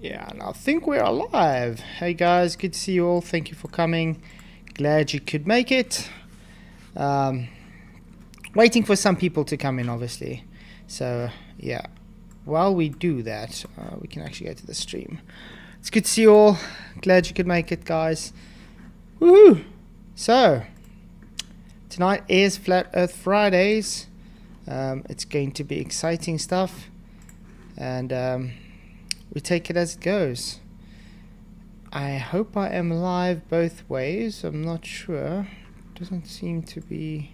Yeah, and I think we're alive. Hey guys, good to see you all. Thank you for coming. Glad you could make it. Waiting for some people to come in, obviously. So, yeah. While we do that, we can actually go to the stream. It's good to see you all. Glad you could make it, guys. Woohoo! So, tonight is Flat Earth Fridays. It's going to be exciting stuff. And we take it as it goes. I hope I am live both ways. I'm not sure. Doesn't seem to be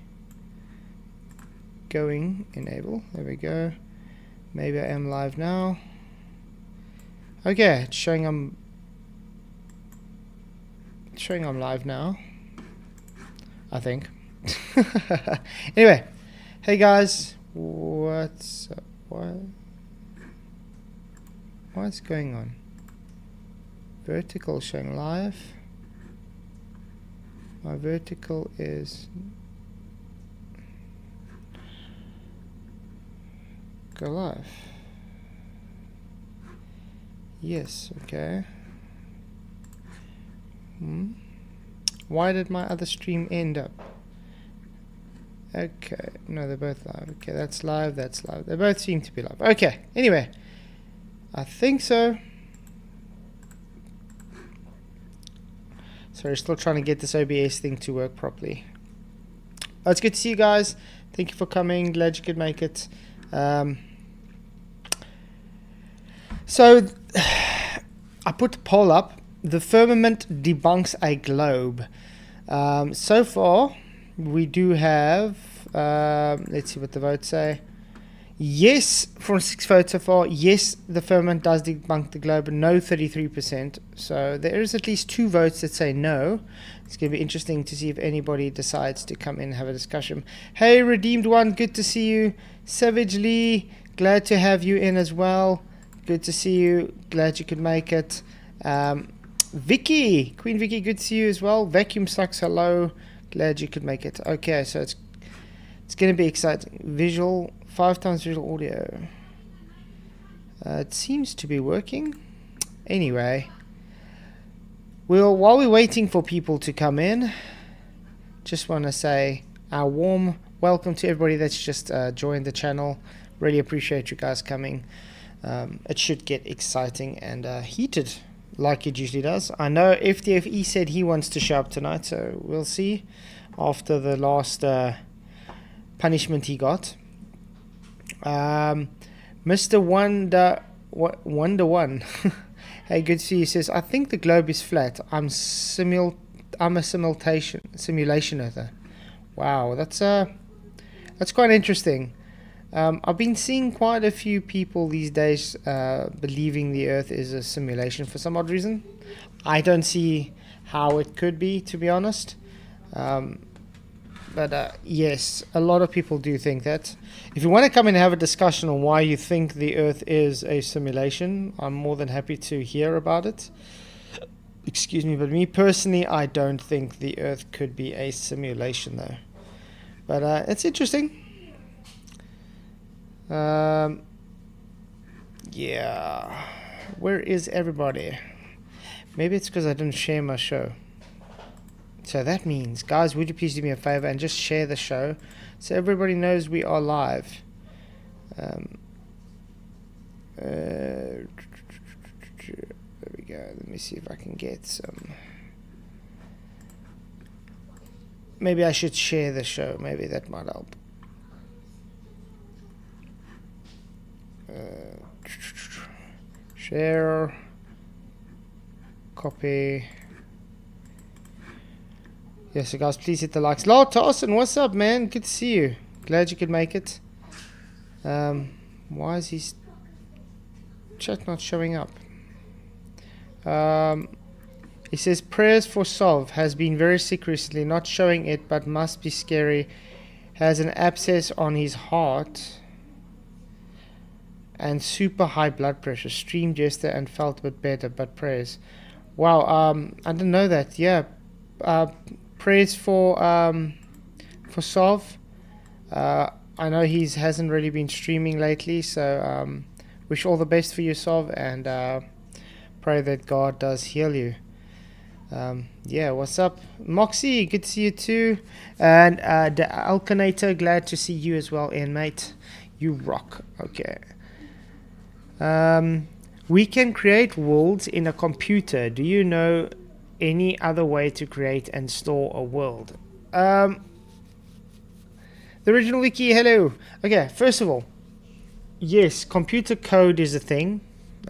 going. Enable. There we go. Maybe I am live now. Okay, it's showing I'm live now. I think. Anyway, hey guys, what's up? What's going on? Vertical showing live. My vertical is go live. Yes, okay. Why did my other stream end up? Okay, no, they're both live. Okay, that's live, that's live. They both seem to be live. Okay, anyway. I think so. Sorry, still trying to get this OBS thing to work properly. Oh, it's good to see you guys. Thank you for coming. Glad you could make it. So, I put the poll up. The firmament debunks a globe. So far, we do have... let's see what the votes say. Yes, from 6 votes so far, yes, the firmament does debunk the globe, no 33%. So there is at least 2 votes that say no. It's going to be interesting to see if anybody decides to come in and have a discussion. Hey, Redeemed One, good to see you. Savage Lee, glad to have you in as well. Good to see you. Glad you could make it. Vicky, Queen Vicky, good to see you as well. Vacuum Sucks, hello. Glad you could make it. Okay, so it's going to be exciting. Visual... 5 times visual audio. It seems to be working. Anyway, while we're waiting for people to come in, just want to say a warm welcome to everybody that's just joined the channel. Really appreciate you guys coming. It should get exciting and heated like it usually does. I know FDFE said he wants to show up tonight, so we'll see after the last punishment he got. Mr. Wonder One. Hey, good to see you. Says, I think the globe is flat. I'm a simulation earther. Wow, that's quite interesting. I've been seeing quite a few people these days believing the Earth is a simulation for some odd reason. I don't see how it could be, to be honest. But yes, a lot of people do think that. If you want to come in and have a discussion on why you think the Earth is a simulation, I'm more than happy to hear about it. Excuse me, but me personally, I don't think the Earth could be a simulation though. But it's interesting. Yeah. Where is everybody? Maybe it's because I didn't share my show. So that means, guys, would you please do me a favor and just share the show so everybody knows we are live. There we go. Let me see if I can get some. Maybe I should share the show. Maybe that might help. Share. Copy. Yes, so guys, please hit the likes. Lord Tarson, what's up, man? Good to see you. Glad you could make it. Why is his chat not showing up? He says, prayers for Sov. Has been very sick recently. Not showing it, but must be scary. Has an abscess on his heart. And super high blood pressure. Streamed yesterday and felt a bit better, but prayers. Wow, I didn't know that. Yeah. Prayers for Sov. I know he hasn't really been streaming lately, so wish all the best for you, Sov, and Pray that God does heal you. Yeah, what's up? Moxie, good to see you too. And the Alkanator, glad to see you as well, Ian, mate. You rock. Okay. We can create worlds in a computer. Do you know any other way to create and store a world? The original wiki, hello. Okay, first of all, yes, computer code is a thing.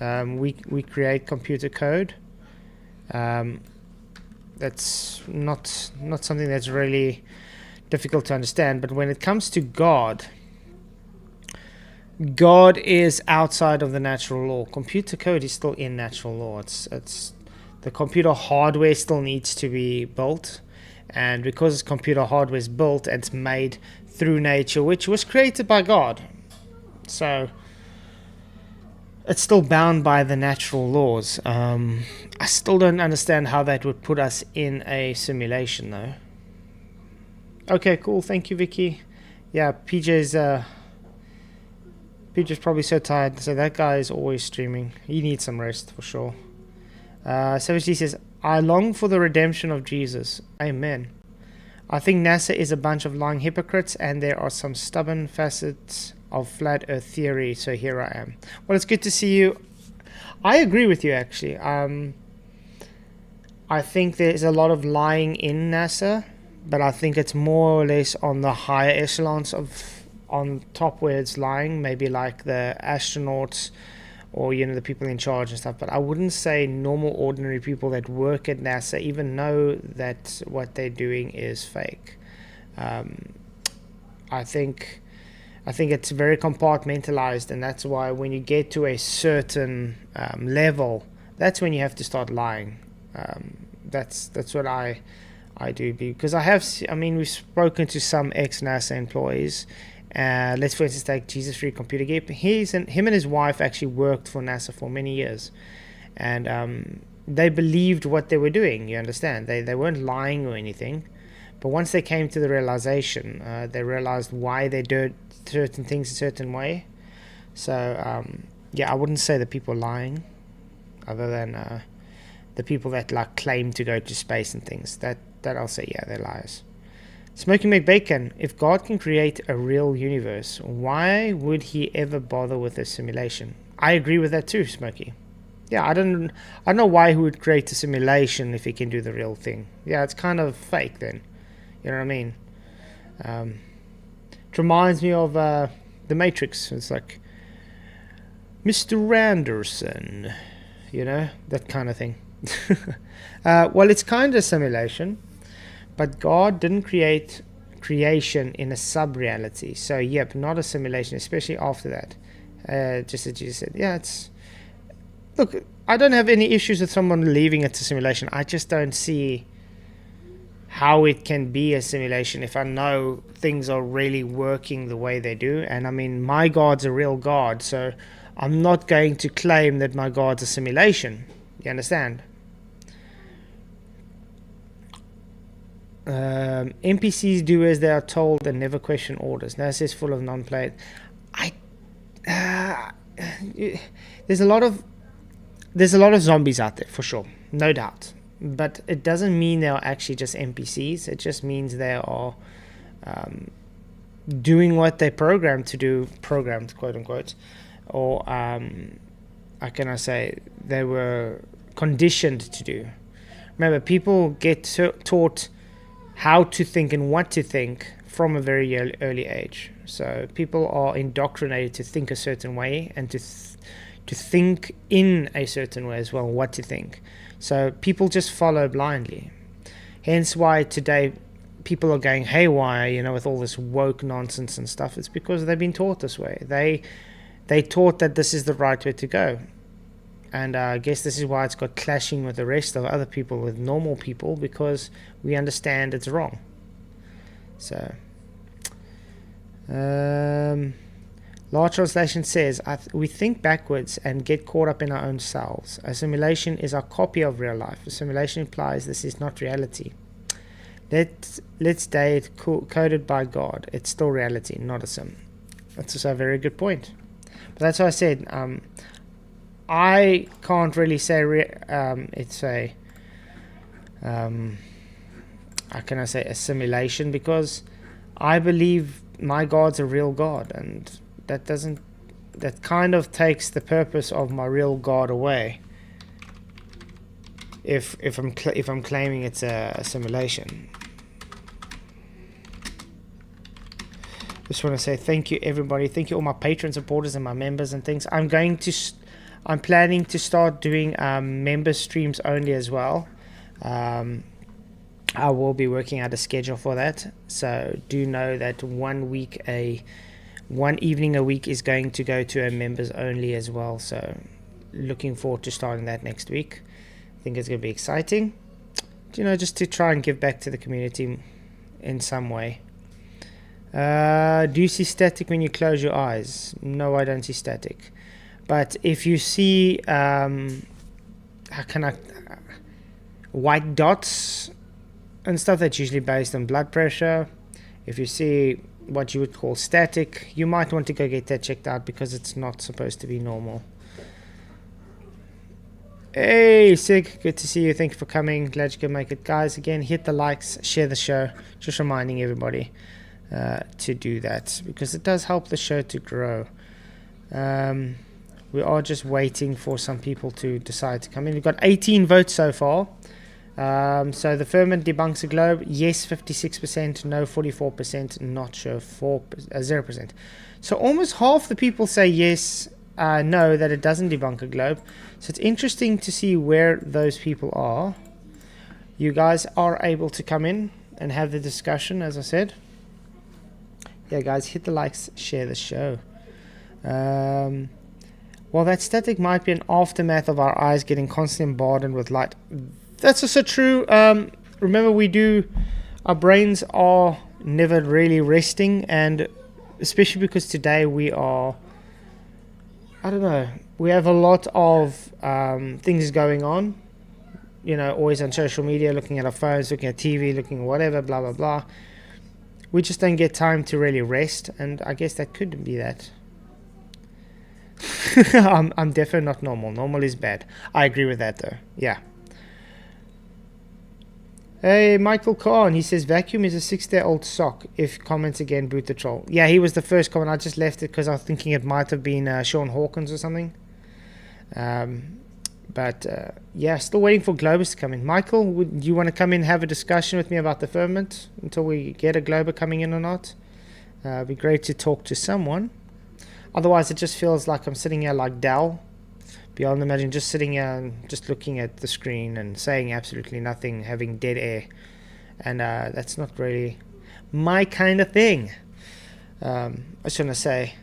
We create computer code. That's not something that's really difficult to understand. But when it comes to God is outside of the natural law. Computer code is still in natural law. It's the computer hardware still needs to be built, and because computer hardware is built, it's made through nature, which was created by God. So it's still bound by the natural laws. I still don't understand how that would put us in a simulation, though. Okay, cool. Thank you, Vicky. Yeah, PJ's probably so tired. So that guy is always streaming. He needs some rest for sure. Savage D says, I long for the redemption of Jesus. Amen. I think NASA is a bunch of lying hypocrites, and there are some stubborn facets of flat earth theory, so here I am. Well, it's good to see you. I agree with you, actually. I think there's a lot of lying in NASA, but I think it's more or less on the higher echelons on top where it's lying, maybe like the astronauts or the people in charge and stuff. But I wouldn't say normal ordinary people that work at NASA even know that what they're doing is fake. I think it's very compartmentalized, and that's why when you get to a certain level, that's when you have to start lying. That's what I do, because we've spoken to some ex-NASA employees. Let's for instance take Jesus Free Computer Geek. Him and his wife actually worked for NASA for many years, and they believed what they were doing. You understand? They weren't lying or anything, but once they came to the realization, they realized why they did certain things a certain way. So yeah, I wouldn't say the people lying, other than the people that like claim to go to space and things. That I'll say, yeah, they're liars. Smoking McBacon, if God can create a real universe, why would he ever bother with a simulation? I agree with that too, Smokey. Yeah, I don't know why he would create a simulation if he can do the real thing. Yeah, it's kind of fake then. You know what I mean? It reminds me of The Matrix. It's like, Mr. Anderson, that kind of thing. Well, it's kind of a simulation, but God didn't create creation in a sub-reality. So, yep, not a simulation, especially after that. Just as you said. Yeah, look, I don't have any issues with someone leaving it to simulation. I just don't see how it can be a simulation if I know things are really working the way they do. And, my God's a real God, so I'm not going to claim that my God's a simulation. You understand? NPCs do as they are told and never question orders. NASA is full of non-players. There's a lot of zombies out there for sure, no doubt. But it doesn't mean they are actually just NPCs. It just means they are doing what they programmed to do, programmed quote unquote, or how can I say, they were conditioned to do. Remember, people get taught how to think and what to think from a very early age. So people are indoctrinated to think a certain way and to think in a certain way as well, what to think. So people just follow blindly. Hence why today people are going haywire, with all this woke nonsense and stuff. It's because they've been taught this way. They taught that this is the right way to go. And I guess this is why it's got clashing with the rest of other people, with normal people, because we understand it's wrong. So, Large Translation says, we think backwards and get caught up in our own selves. A simulation is a copy of real life. A simulation implies this is not reality. Let's say it's coded by God. It's still reality, not a sim. That's also a very good point. But that's why I said, I can't really say it's a how can I say a simulation, because I believe my God's a real God, and that kind of takes the purpose of my real God away. If I'm claiming it's a simulation. Just want to say thank you, everybody. Thank you, all my Patreon supporters and my members and things. I'm planning to start doing member streams only as well. I will be working out a schedule for that. So do know that one evening a week is going to go to a members only as well. So looking forward to starting that next week. I think it's going to be exciting. Just to try and give back to the community in some way. Do you see static when you close your eyes? No, I don't see static. But if you see white dots and stuff, that's usually based on blood pressure. If you see what you would call static, you might want to go get that checked out, because it's not supposed to be normal. Hey Sig, good to see you. Thank you for coming. Glad you can make it. Guys, again, hit the likes, share the show. Just reminding everybody to do that, because it does help the show to grow. We are just waiting for some people to decide to come in. We've got 18 votes so far. So the Firmament debunks the globe. Yes, 56%. No, 44%. Not sure, 0%. So almost half the people say yes, no, that it doesn't debunk a globe. So it's interesting to see where those people are. You guys are able to come in and have the discussion, as I said. Yeah, guys, hit the likes, share the show. Well, that static might be an aftermath of our eyes getting constantly bombarded with light. That's also true. Remember, our brains are never really resting, and especially because today we are, I don't know, we have a lot of things going on. Always on social media, looking at our phones, looking at TV, looking at whatever, blah, blah, blah. We just don't get time to really rest, and I guess that could be that. I'm definitely not normal. Normal is bad. I agree with that, though. Yeah. Hey, Michael Kahn, he says vacuum is a 6-day-old sock. If comments again, boot the troll. Yeah, he was the first comment. I just left it because I was thinking it might have been Sean Hawkins or something. But yeah, still waiting for Globus to come in. Michael, would you want to come in and have a discussion with me about the Firmament until we get a Glober coming in or not? It'd be great to talk to someone. Otherwise, it just feels like I'm sitting here like Dal. Beyond imagine, just sitting here and just looking at the screen and saying absolutely nothing, having dead air. And that's not really my kind of thing. I just want to say,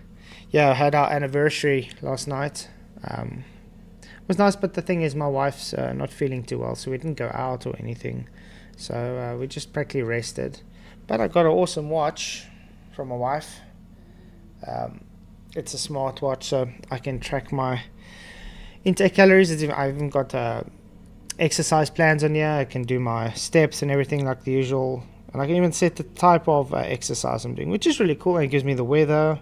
yeah, I had our anniversary last night. It was nice, but the thing is my wife's not feeling too well, so we didn't go out or anything. So we just practically rested. But I got an awesome watch from my wife. It's a smart watch, so I can track my intake calories. I even got exercise plans on here. I can do my steps and everything like the usual. And I can even set the type of exercise I'm doing, which is really cool. And it gives me the weather,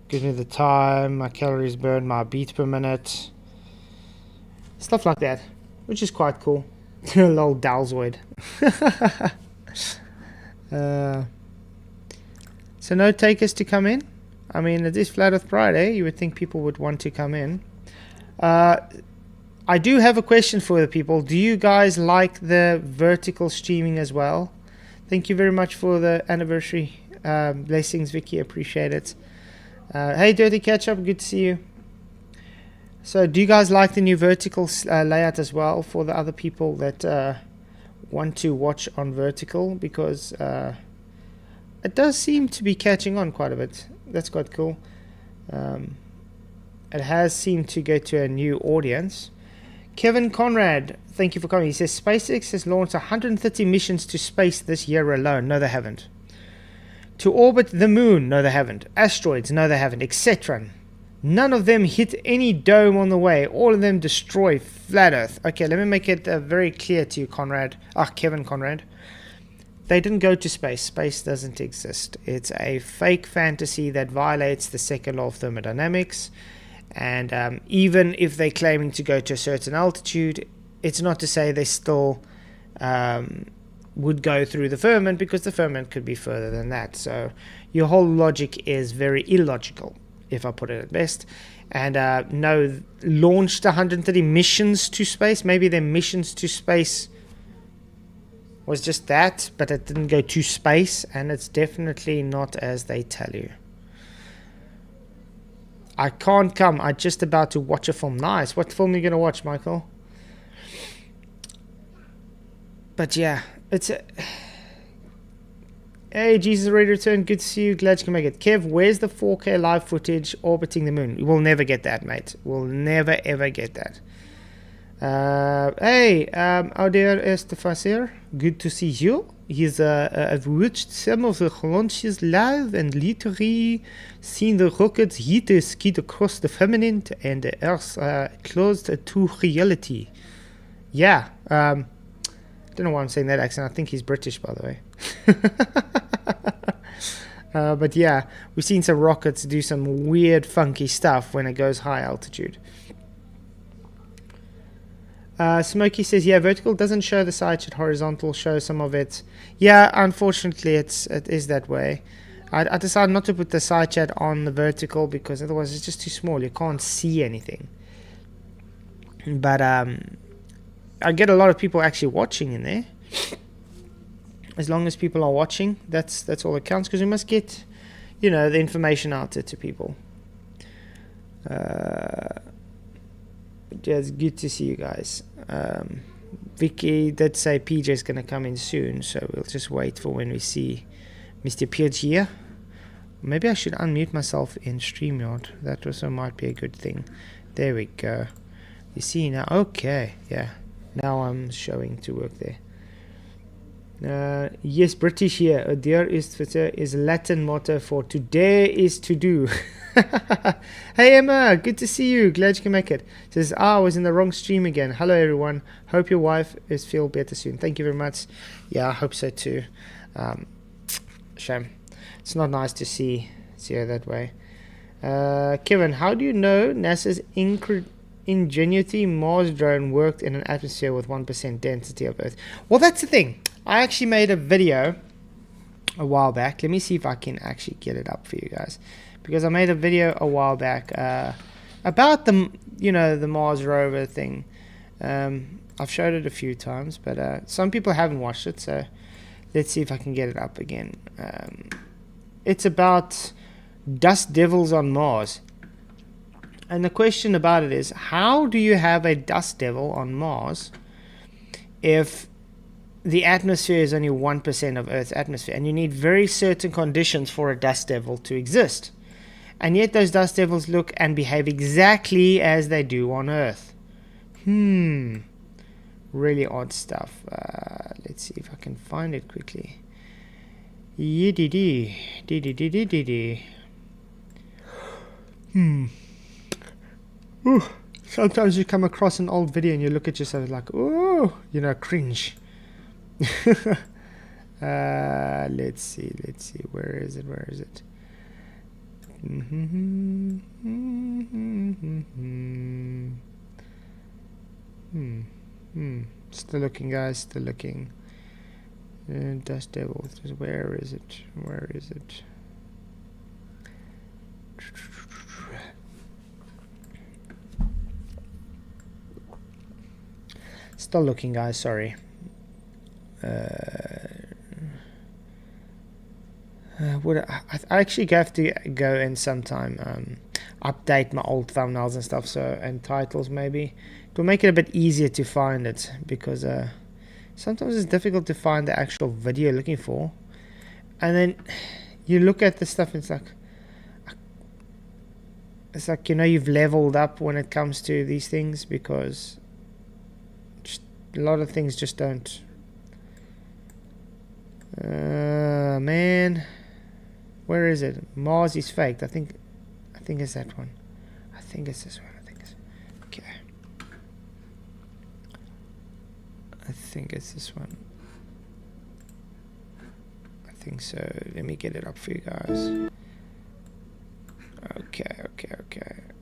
gives me the time, my calories burned, my beats per minute, stuff like that, which is quite cool. Lol, Dalzoid. So no takers to come in. I mean, it is Flat Earth Friday. You would think people would want to come in. I do have a question for the people. Do you guys like the vertical streaming as well? Thank you very much for the anniversary blessings, Vicky. Appreciate it. Hey, Dirty Ketchup. Good to see you. So do you guys like the new vertical layout as well for the other people that want to watch on vertical? Because it does seem to be catching on quite a bit. That's quite cool. It has seemed to go to a new audience. Kevin Conrad, thank you for coming. He says SpaceX has launched 130 missions to space this year alone. No, they haven't. To orbit the moon. No, they haven't. Asteroids. No, they haven't. Etc. None of them hit any dome on the way. All of them destroy Flat Earth. Okay, let me make it very clear to you, Kevin Conrad. They didn't go to space. Space doesn't exist. It's a fake fantasy that violates the second law of thermodynamics. And even if they're claiming to go to a certain altitude, it's not to say they still would go through the firmament, because the firmament could be further than that. So your whole logic is very illogical, if I put it at best. And no, launched 130 missions to space. Maybe their missions to space was just that, but it didn't go to space, and it's definitely not as they tell you. I can't come. I'm just about to watch a film. Nice. What film are you going to watch, Michael? But yeah, it's a... Hey, Jesus already returned. Good to see you. Glad you can make it. Kev, where's the 4K live footage orbiting the moon? We'll never get that, mate. We'll never, ever get that. Hey, Ouder Estefasir. Good to see you. I've watched some of the launches live and literally seen the rockets hit a skid across the firmament and the Earth closed to reality. Yeah, don't know why I'm saying that accent. I think he's British, by the way. But yeah, we've seen some rockets do some weird, funky stuff when it goes high altitude. Smokey says, yeah, vertical doesn't show the side shot, horizontal shows some of it. Yeah, unfortunately, it is that way. I decided not to put the side chat on the vertical because otherwise it's just too small. You can't see anything. But I get a lot of people actually watching in there. As long as people are watching, that's all that counts, because we must get, you know, the information out there to people. It's good to see you guys. Vicky did say PJ's going to come in soon, so we'll just wait for when we see Mr. PJ here. Maybe I should unmute myself in StreamYard. That also might be a good thing. There we go. You see now? Okay, yeah. Now I'm showing to work there. Yes, British here. Dear is Latin motto for today is to do. Hey Emma, good to see you. Glad you can make it. Says, I was in the wrong stream again. Hello everyone. Hope your wife is feel better soon. Thank you very much. Yeah, I hope so too. Shame. It's not nice to see her that way. Kevin, how do you know NASA's Ingenuity Mars drone worked in an atmosphere with 1% density of Earth? Well, that's the thing. I actually made a video a while back. Let me see if I can actually get it up for you guys, because I made a video a while back about the Mars rover thing. I've showed it a few times, but some people haven't watched it, so let's see if I can get it up again. It's about dust devils on Mars. And the question about it is, how do you have a dust devil on Mars if the atmosphere is only 1% of Earth's atmosphere, and you need very certain conditions for a dust devil to exist? And yet those dust devils look and behave exactly as they do on Earth. Really odd stuff. Let's see if I can find it quickly. Sometimes you come across an old video and you look at yourself like, oh, cringe. Let's see, where is it? Still looking, guys, still looking. Dust devils, where is it? Still looking, guys, sorry. I actually have to go and sometime update my old thumbnails and stuff, and titles maybe. It will make it a bit easier to find it, because sometimes it's difficult to find the actual video you're looking for, and then you look at the stuff and it's like you've leveled up when it comes to these things, because a lot of things just don't. Man, where is it? Mars is faked. I think it's that one. I think it's this one. Okay. I think it's this one. I think so. Let me get it up for you guys. Okay.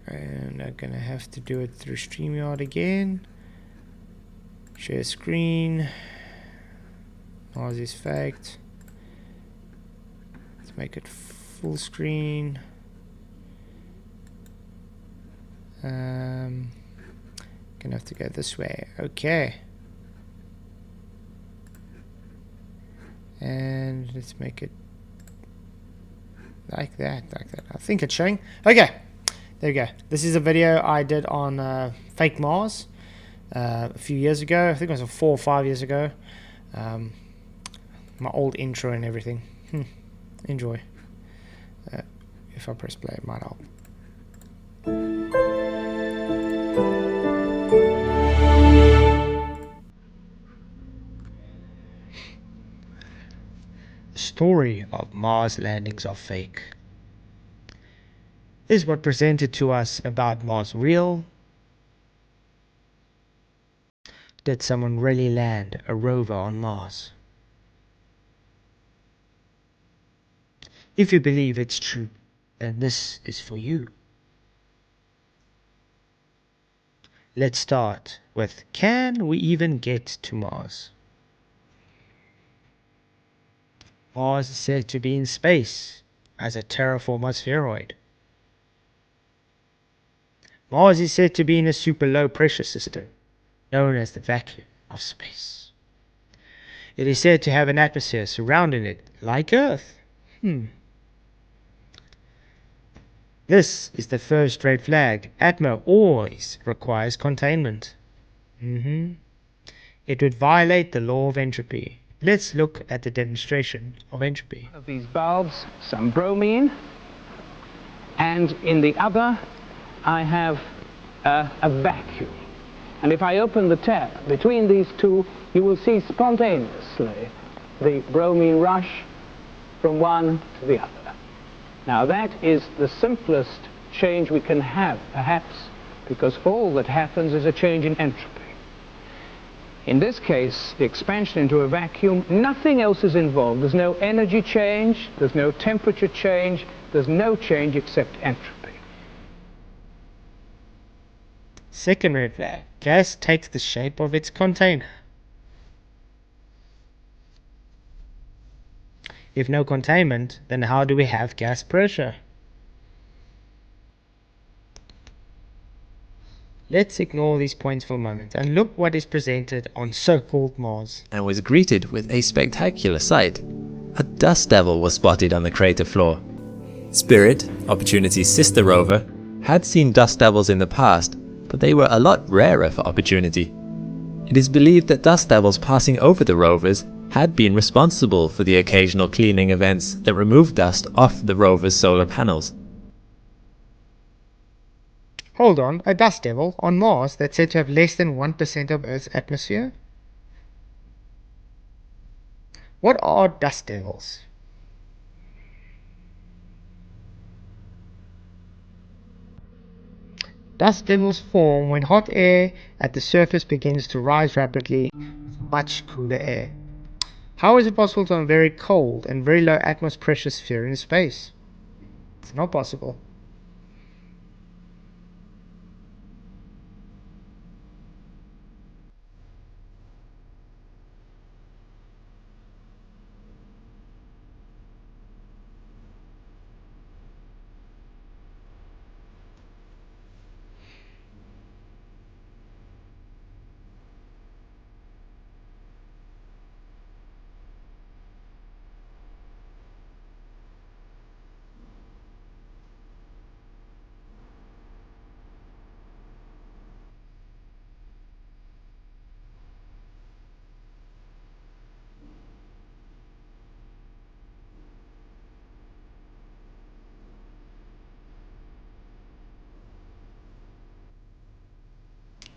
And gonna have to do it through StreamYard again. Share screen. Mars is faked. Let's make it full screen. Gonna have to go this way. Okay. And let's make it like that. I think it's showing. Okay. There we go. This is a video I did on fake Mars a few years ago. I think it was 4 or 5 years ago. My old intro and everything. Enjoy. If I press play, it might help. The story of Mars landings are fake. Is what presented to us about Mars real? Did someone really land a rover on Mars? If you believe it's true, then this is for you. Let's start with, can we even get to Mars? Mars is said to be in space as a terraform spheroid. Mars is said to be in a super low pressure system, known as the vacuum of space. It is said to have an atmosphere surrounding it, like Earth. This is the first red flag. Atmo always requires containment. It would violate the law of entropy. Let's look at the demonstration of entropy. Of these bulbs, some bromine, and in the other I have a vacuum. And if I open the tap between these two, you will see spontaneously the bromine rush from one to the other. Now that is the simplest change we can have, perhaps, because all that happens is a change in entropy. In this case, the expansion into a vacuum, nothing else is involved. There's no energy change, there's no temperature change, there's no change except entropy. Second red flag. Gas takes the shape of its container. If no containment, then how do we have gas pressure? Let's ignore these points for a moment and look what is presented on so-called Mars. And was greeted with a spectacular sight. A dust devil was spotted on the crater floor. Spirit, Opportunity's sister rover, had seen dust devils in the past, but they were a lot rarer for Opportunity. It is believed that dust devils passing over the rovers had been responsible for the occasional cleaning events that removed dust off the rover's solar panels. Hold on, a dust devil on Mars that's said to have less than 1% of Earth's atmosphere? What are dust devils? Dust devils form when hot air at the surface begins to rise rapidly with much cooler air. How is it possible to have a very cold and very low atmospheric pressure sphere in space? It's not possible.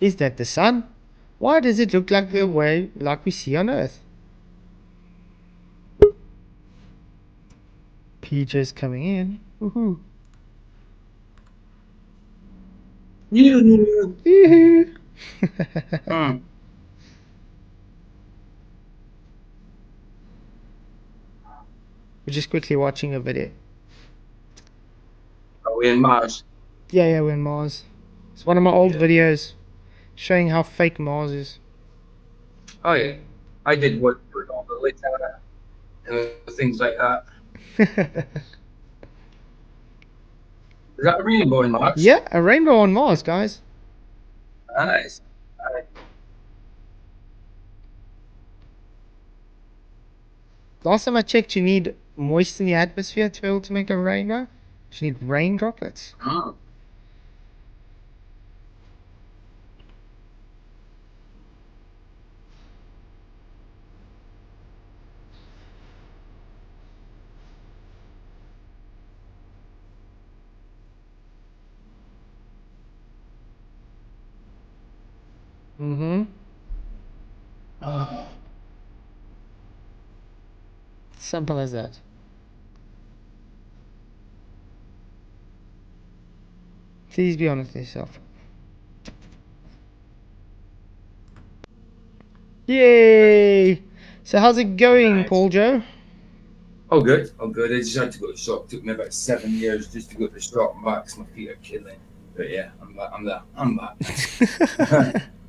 Is that the sun? Why does it look like the way like we see on Earth? PJ's coming in. Woohoo. Yoo-hoo. We're just quickly watching a video. Are we in Mars? Yeah, we're in Mars. It's one of my old videos showing how fake Mars is. Oh yeah, I did work for all the lights and things like that. Is that a rainbow in Mars? Yeah, a rainbow on Mars, guys. Nice. Alright. Last time I checked, you need moist in the atmosphere to be able to make a rainbow. You need rain droplets. Oh. Mm-hmm. Simple as that. Please be honest with yourself. Yay! So how's it going, Nice. Paul Joe? Oh good. Oh good. I just had to go to the shop. It took me about 7 years just to go to the shop and back because my feet are killing. But yeah, I'm back. I'm there. I'm back.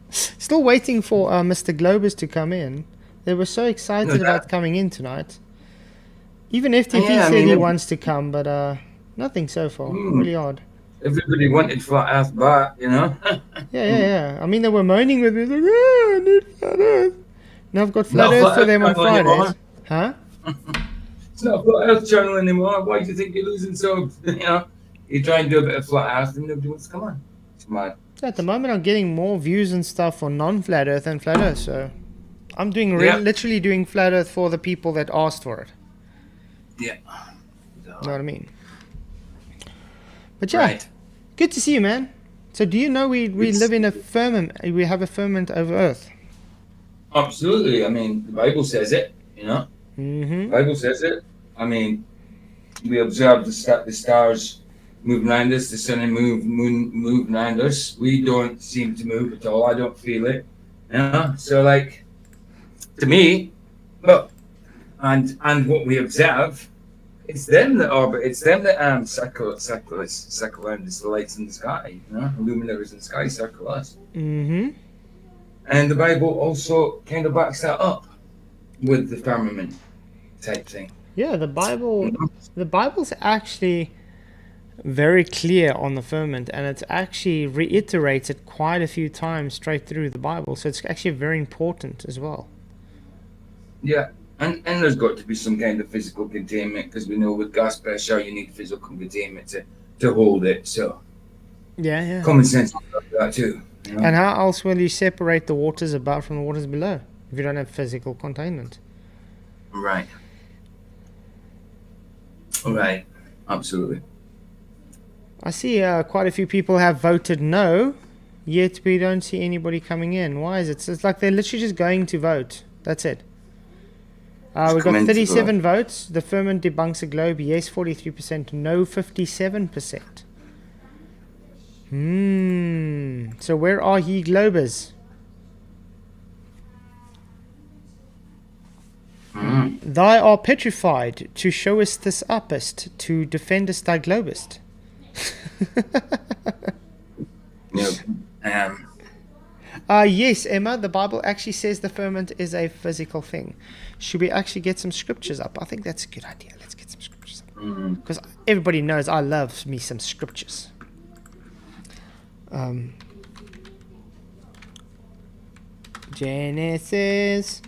Still waiting for Mr. Globus to come in. They were so excited about coming in tonight. Even FTP said he wants to come, but nothing so far. Really odd. Everybody wanted Flat Earth back, you know? Yeah. I mean, they were moaning with me, like, I need Flat Earth. Now I've got Flat Earth for them on Fridays. Huh? It's not a Flat Earth channel anymore. Why do you think you're losing subs? You know? You try and do a bit of Flat Earth and nobody wants to come on. It's mad. At the moment, I'm getting more views and stuff for non-Flat Earth than Flat Earth, so I'm doing literally doing Flat Earth for the people that asked for it. Yeah. You know what I mean? But yeah, good to see you, man. So do you know we live in a firmament? We have a firmament over Earth. Absolutely. I mean, the Bible says it, you know? Mm-hmm. The Bible says it. I mean, we observe the stars move around us, the sun and moon move around us. We don't seem to move at all. I don't feel it. You know? So, like, to me, well, and what we observe, it's them that orbit. It's them that circle around us, the lights in the sky. You know, luminaries in the sky circle us. Mm-hmm. And the Bible also kind of backs that up with the firmament type thing. Yeah, the Bible's actually very clear on the firmament, and it's actually reiterated quite a few times straight through the Bible. So it's actually very important as well. Yeah. And there's got to be some kind of physical containment because we know with gas pressure you need physical containment to hold it. So yeah, common sense about that too. You know? And how else will you separate the waters above from the waters below if you don't have physical containment? Right. Right. Absolutely. I see quite a few people have voted no, yet we don't see anybody coming in. Why is it? It's like they're literally just going to vote. That's it. We've got 37 votes. The firmament debunks a globe. Yes, 43%. No, 57%. So where are ye globers? Thy are petrified to show us this uppest, to defend us thy globest. Yes, Emma, the Bible actually says the firmament is a physical thing. Should we actually get some scriptures up? I think that's a good idea. Let's get some scriptures up. Because everybody knows I love me some scriptures. Genesis.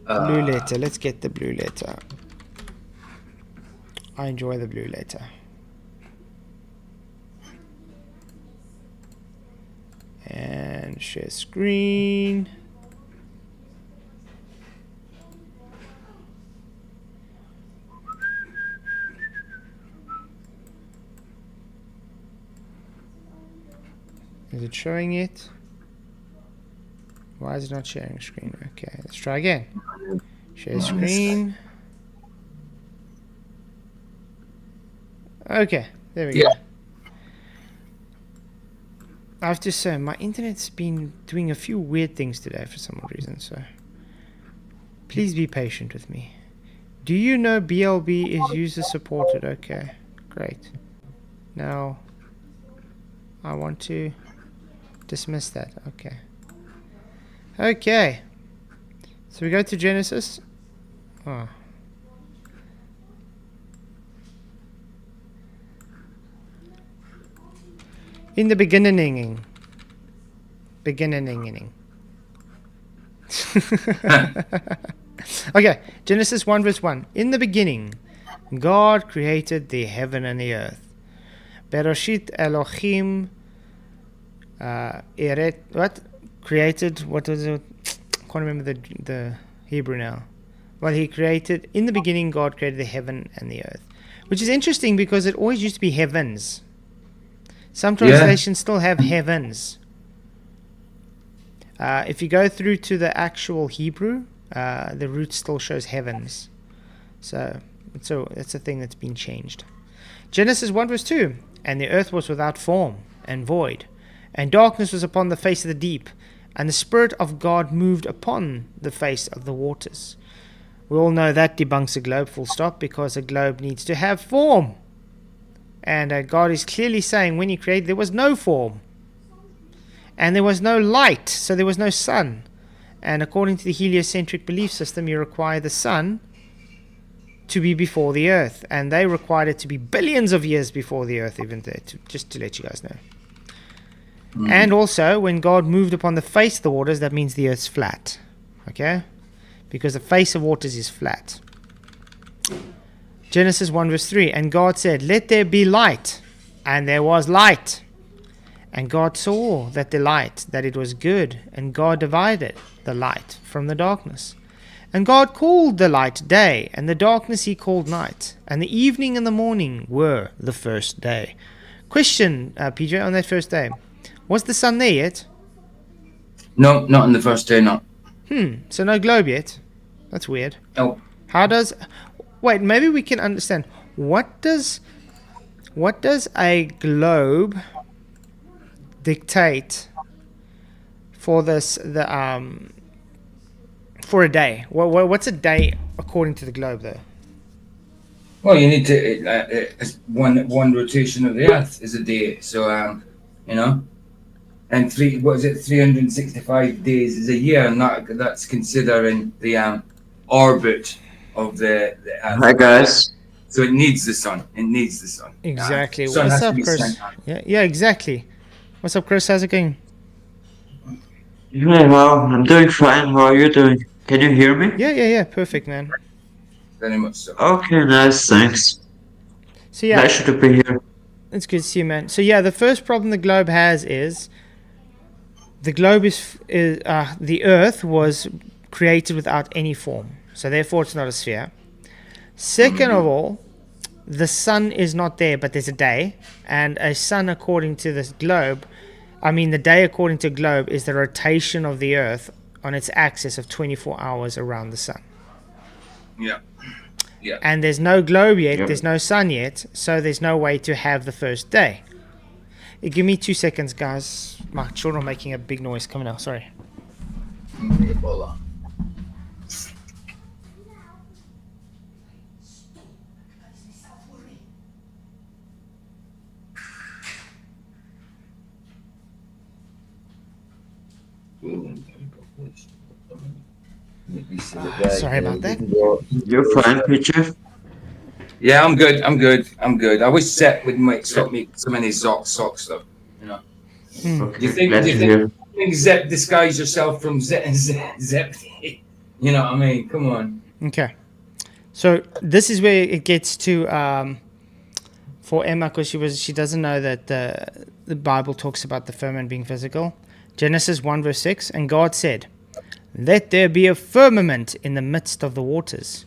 Blue letter. Let's get the blue letter. I enjoy the blue letter. And share screen. Is it showing it? Why is it not sharing screen? Okay, let's try again. Share screen. Okay, there we go. I have to say, my internet's been doing a few weird things today for some reason, so please be patient with me. Do you know BLB is user supported? Okay, great. Now, I want to dismiss that. Okay. Okay. So we go to Genesis. Oh. In the beginning. Okay, Genesis 1 verse 1. In the beginning, God created the heaven and the earth. Bereshit Elohim Eret, what? Created, what was it? Can't remember the Hebrew now. Well, he created, in the beginning God created the heaven and the earth. Which is interesting because it always used to be heavens. Some translations still have heavens. If you go through to the actual Hebrew, the root still shows heavens. So it's a thing that's been changed. Genesis 1 verse 2. And the earth was without form and void, and darkness was upon the face of the deep, and the Spirit of God moved upon the face of the waters. We all know that debunks a globe, full stop, because a globe needs to have form. And God is clearly saying when he created, there was no form. And there was no light, so there was no sun. And according to the heliocentric belief system, you require the sun to be before the earth. And they required it to be billions of years before the earth, even there, just to let you guys know. And also, when God moved upon the face of the waters, that means the earth's flat. Okay? Because the face of waters is flat. Genesis 1 verse 3. And God said, let there be light. And there was light. And God saw that the light, that it was good. And God divided the light from the darkness. And God called the light day, and the darkness he called night. And the evening and the morning were the first day. Question, PJ, on that first day. Was the sun there yet? No, not on the first day, no. So no globe yet. That's weird. Oh. How does... Wait, maybe we can understand. What does a globe dictate for this for a day? What's a day according to the globe, though? Well, you need to one rotation of the Earth is a day. So you know, and 365 days is a year, and that's considering the orbit of the Earth. Hi guys. So it needs the sun. It needs the sun. Exactly. Sun What's has to up, be Chris? sent out. Yeah, exactly. What's up, Chris? How's it going? Hey, well, I'm doing fine. How are you doing? Can you hear me? Yeah. Perfect, man. Very much so. Okay, nice, thanks. So yeah, Pleasure to be here. it's good to see you, man. So yeah, the first problem the globe has is the globe is the Earth was created without any form, so therefore it's not a sphere. Second of all, the sun is not there, but there's a day, and a sun according to this globe, the day according to globe is the rotation of the Earth on its axis of 24 hours around the sun. Yeah. Yeah. And there's no globe yet, Yep. there's no sun yet, so there's no way to have the first day. Give me 2 seconds, guys. My children are making a big noise. Coming out, sorry. Sorry about that. You're fine, Peter. Yeah, I'm good. I wish Zep would stop me so many socks though. You know. Okay, Do you think Zep disguise yourself from Zep? You know what I mean? Come on. Okay. So this is where it gets to for Emma, because she doesn't know that the Bible talks about the firmament being physical. Genesis 1 verse 6, and God said, let there be a firmament in the midst of the waters,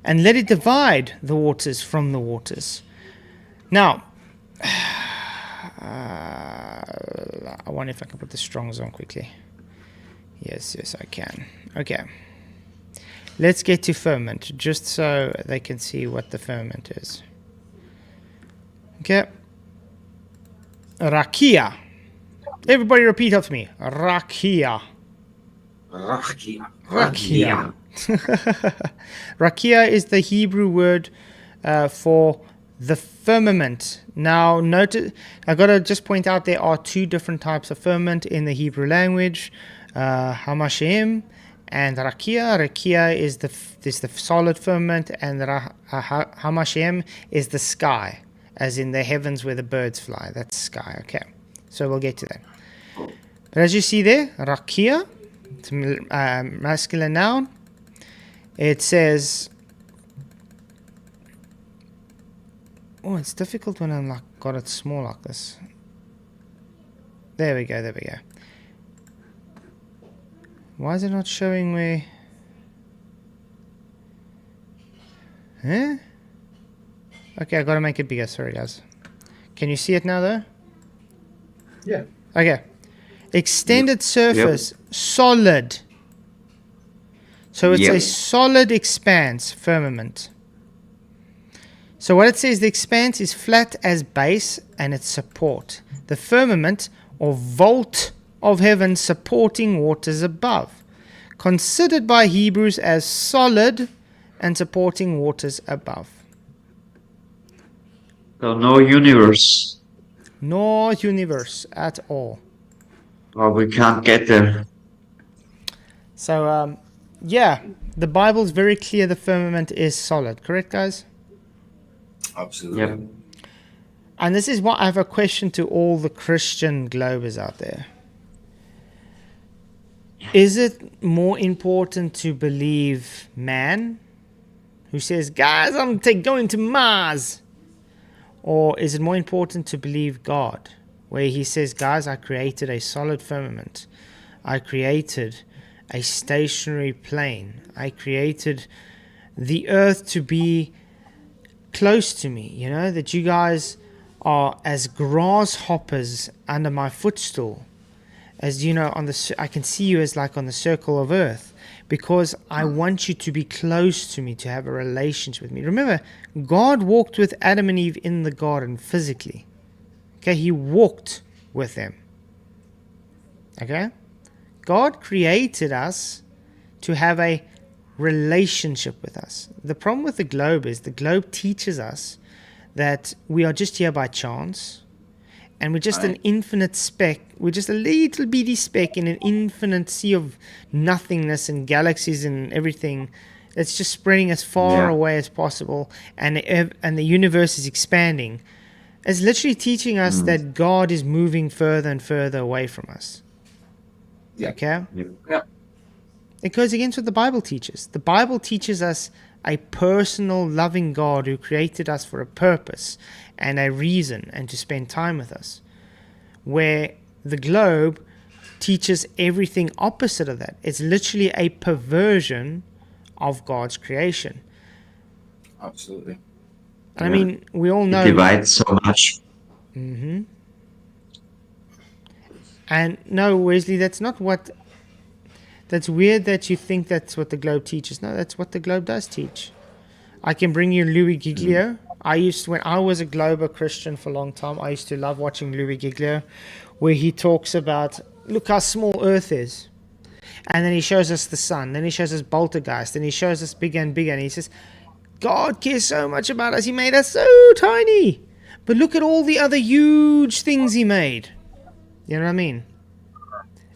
and let it divide the waters from the waters. Now, I wonder if I can put the Strongs on quickly. Yes, I can. Okay. Let's get to firmament, just so they can see what the firmament is. Okay. Rakia. Everybody repeat after me. Rakia. Rakia. Rakia. Rakia is the Hebrew word for the firmament. Now, notice, I got to just point out there are two different types of firmament in the Hebrew language, Hamashem and Rakia. Rakia is the solid firmament, and Hamashem is the sky, as in the heavens where the birds fly. That's sky. Okay, so we'll get to that. But as you see there, Rakia, it's a masculine noun. It says, oh, it's difficult when I'm got it small like this. There we go. Why is it not showing me? Huh? Okay, I gotta make it bigger. Sorry, guys. Can you see it now, though? Yeah. Okay. Extended surface, solid. So it's a solid expanse, firmament. So what it says, the expanse is flat as base and its support. The firmament, or vault of heaven supporting waters above. Considered by Hebrews as solid and supporting waters above. So no universe. No universe at all. Or we can't get there. So, yeah, the Bible's very clear the firmament is solid. Correct, guys? Absolutely. Yep. And this is what I have a question to all the Christian globers out there. Is it more important to believe man, who says, guys, I'm going to Mars? Or is it more important to believe God, where he says, guys, I created a solid firmament. I created a stationary plane. I created the earth to be close to me, you know, that you guys are as grasshoppers under my footstool. As you know, I can see you as like on the circle of earth, because I want you to be close to me, to have a relationship with me. Remember, God walked with Adam and Eve in the garden physically. Okay, he walked with them. Okay? God created us to have a relationship with us. The problem with the globe is the globe teaches us that we are just here by chance, and we're just an infinite speck. We're just a little bitty speck in an infinite sea of nothingness and galaxies and everything. It's just spreading as far away as possible, and the universe is expanding. It's literally teaching us that God is moving further and further away from us. Yeah. Okay? Yeah. It goes against what the Bible teaches. The Bible teaches us a personal, loving God who created us for a purpose and a reason, and to spend time with us. Where the globe teaches everything opposite of that. It's literally a perversion of God's creation. Absolutely. And I mean, we all know... It divides so much. Mm-hmm. And no, Wesley, that's not what... That's weird that you think that's what the globe teaches. No, that's what the globe does teach. I can bring you Louis Giglio. When I was a Glober Christian for a long time, I used to love watching Louis Giglio, where he talks about, look how small Earth is. And then he shows us the sun. Then he shows us Poltergeist. Then he shows us bigger and bigger. And he says, God cares so much about us. He made us so tiny. But look at all the other huge things he made. You know what I mean?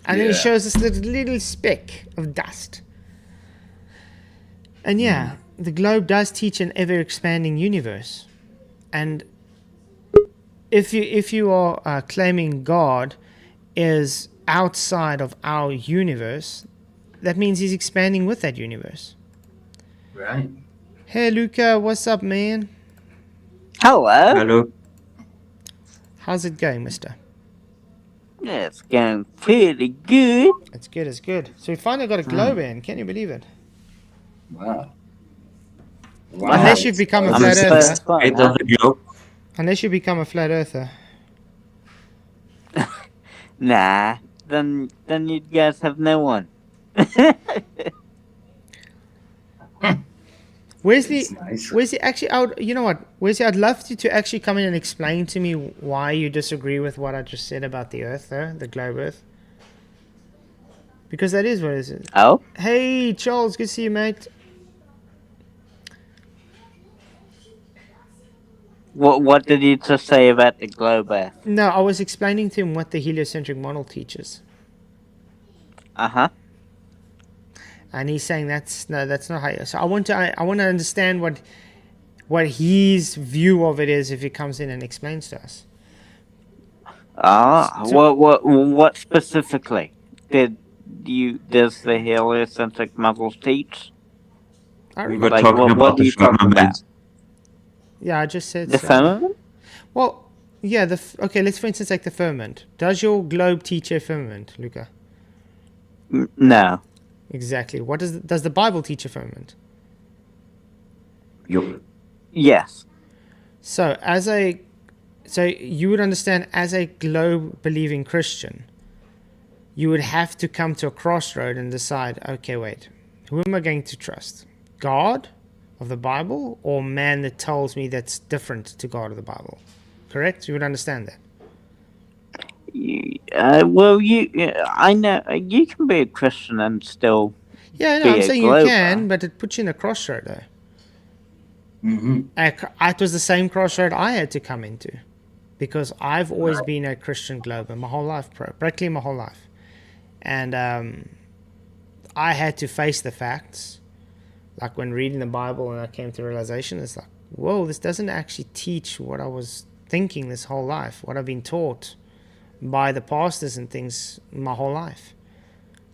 And then he shows us this little speck of dust. And the globe does teach an ever-expanding universe. And if you are claiming God is outside of our universe, that means he's expanding with that universe. Right. Hey, Luca, what's up, man? Hello. Hello. How's it going, mister? It's going pretty good. It's good, it's good. So we finally got a globe in. Can you believe it? Wow. Unless you've become a I'm flat earther. satisfied, Eight huh? of the globe. Unless you become a flat earther. Nah, then you guys have no one. Wesley, That's nice. Wesley, actually, you know what, Wesley, I'd love you to actually come in and explain to me why you disagree with what I just said about the Earth, though, the globe Earth. Because that is what it is. Oh? Hey, Charles, good to see you, mate. What did you just say about the globe Earth? No, I was explaining to him what the heliocentric model teaches. Uh-huh. And he's saying that's not how. So I want to understand what his view of it is if he comes in and explains to us. What specifically does the heliocentric model teach? We were Like, talking what about do the you talk about? firmament. Yeah, I just said The so. firmament? Well, yeah. Okay, let's for instance take the firmament. Does your globe teach a firmament, Luca? No. Exactly. What does the Bible teach a firmament? Yup. Yes. So you would understand as a globe believing Christian, you would have to come to a crossroad and decide, okay, wait, who am I going to trust? God of the Bible or man that tells me that's different to God of the Bible? Correct? You would understand that. I know you can be a Christian and still Yeah, no, be I'm a saying you glober. can, but it puts you in a crossroad though. Mm-hmm. It was the same crossroad I had to come into because I've always been a Christian glober my whole life, practically my whole life. And I had to face the facts. Like when reading the Bible and I came to realization, it's like, whoa, this doesn't actually teach what I was thinking this whole life, what I've been taught by the pastors and things my whole life.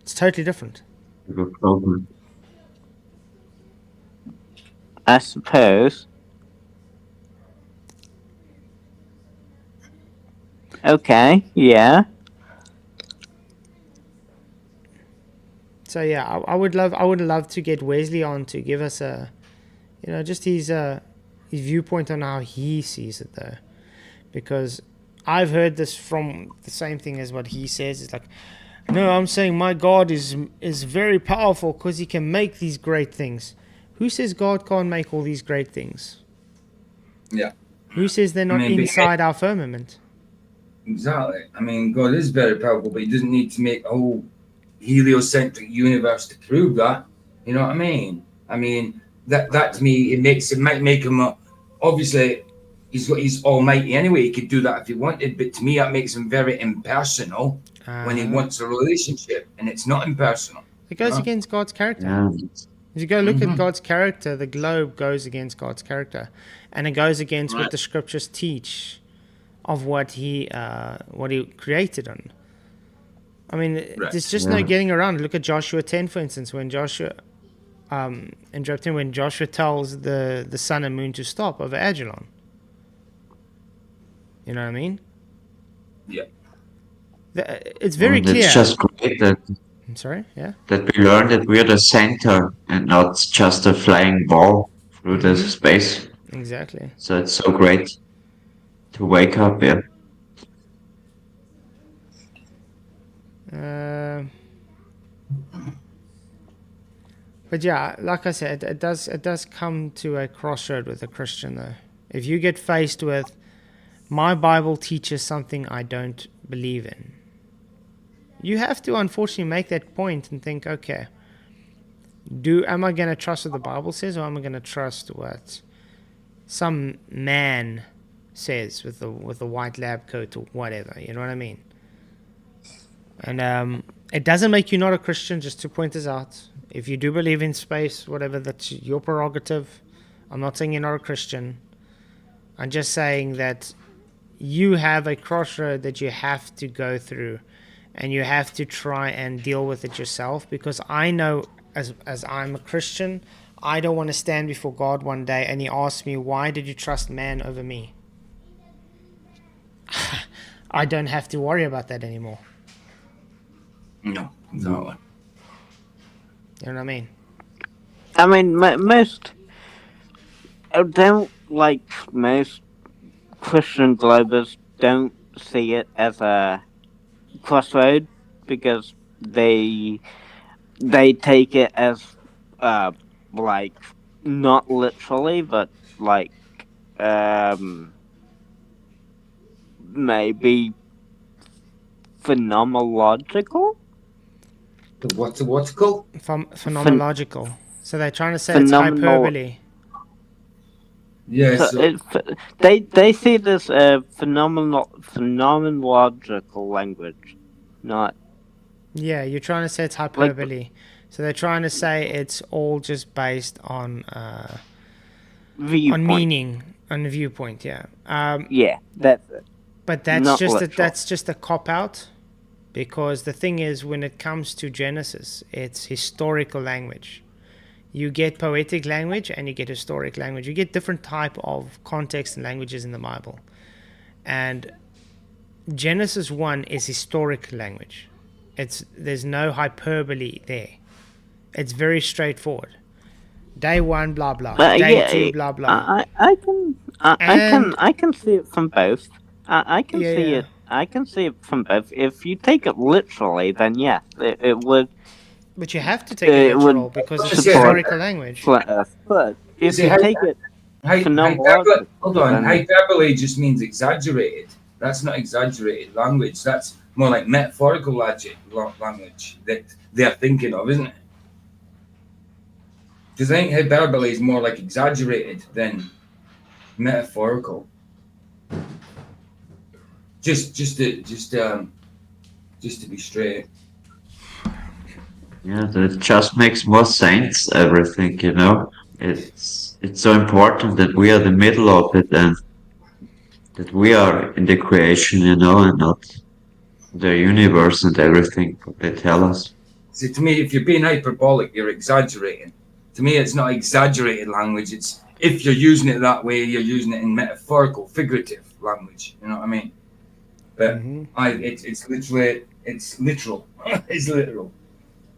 It's totally different. I suppose. Okay, yeah. So yeah, I would love to get Wesley on to give us a, just his viewpoint on how he sees it though, because I've heard this from the same thing as what he says. It's like, no, I'm saying my God is very powerful because he can make these great things. Who says God can't make all these great things? Yeah. Who says they're not inside our firmament? Exactly. I mean, God is very powerful, but he doesn't need to make a whole heliocentric universe to prove that. You know what I mean? I mean, that to me, it might make him obviously he's almighty anyway. He could do that if he wanted, but to me, that makes him very impersonal when he wants a relationship, and it's not impersonal. It goes against God's character. Yeah. If you go look at God's character, the globe goes against God's character, and it goes against what the scriptures teach of what he created on. I mean, there's just no getting around. Look at Joshua 10, for instance, when Joshua when Joshua tells the sun and moon to stop over Ajalon. You know what I mean? Yeah. It's very clear. It's just great that I'm sorry, yeah? that we learn that we're the center and not just a flying ball through the space. Exactly. So it's so great to wake up, yeah. But yeah, like I said, it does come to a crossroad with a Christian though. If you get faced with, my Bible teaches something I don't believe in, you have to unfortunately make that point and think, okay, am I going to trust what the Bible says, or am I going to trust what some man says with the white lab coat or whatever? You know what I mean? And it doesn't make you not a Christian, just to point this out. If you do believe in space, whatever, that's your prerogative. I'm not saying you're not a Christian. I'm just saying that you have a crossroad that you have to go through, and you have to try and deal with it yourself, because I know as I'm a Christian, I don't want to stand before God one day and he asks me, why did you trust man over me? I don't have to worry about that anymore. No, exactly. You know what I mean? I mean, most Christian globers don't see it as a crossroad, because they take it as like, not literally, but like maybe phenomenological. What's it called? Phenomenological. So they're trying to say Phenomenal. it's hyperbole. Yeah, so They see this phenomenological language, not Yeah, you're trying to say it's hyperbole. So they're trying to say it's all just based on viewpoint. meaning, on viewpoint. Yeah. Yeah, that's it. But that's Not just literal. that's just a cop out, because the thing is, when it comes to Genesis, it's historical language. You get poetic language and you get historic language. You get different type of context and languages in the Bible. And Genesis 1 is historic language. There's no hyperbole there. It's very straightforward. Day 1, blah blah. Day 2, blah blah. I can see it from both. I can see Yeah. it. I can see it from both. If you take it literally, then yeah, it would. But you have to take it would literal because it's support historical language. flat Earth. But if See, you take it hyperbole, phenomenological, hold on, then hyperbole just means exaggerated. That's not exaggerated language. That's more like metaphorical language that they're thinking of, isn't it? Because I think hyperbole is more like exaggerated than metaphorical. Just to be straight. Yeah, that just makes more sense, everything, you know. It's so important that we are the middle of it and that we are in the creation, you know, and not the universe and everything what they tell us. See, to me, if you're being hyperbolic, you're exaggerating. To me, it's not exaggerated language. It's if you're using it that way, you're using it in metaphorical, figurative language. You know what I mean? But it's literally, it's literal. It's literal.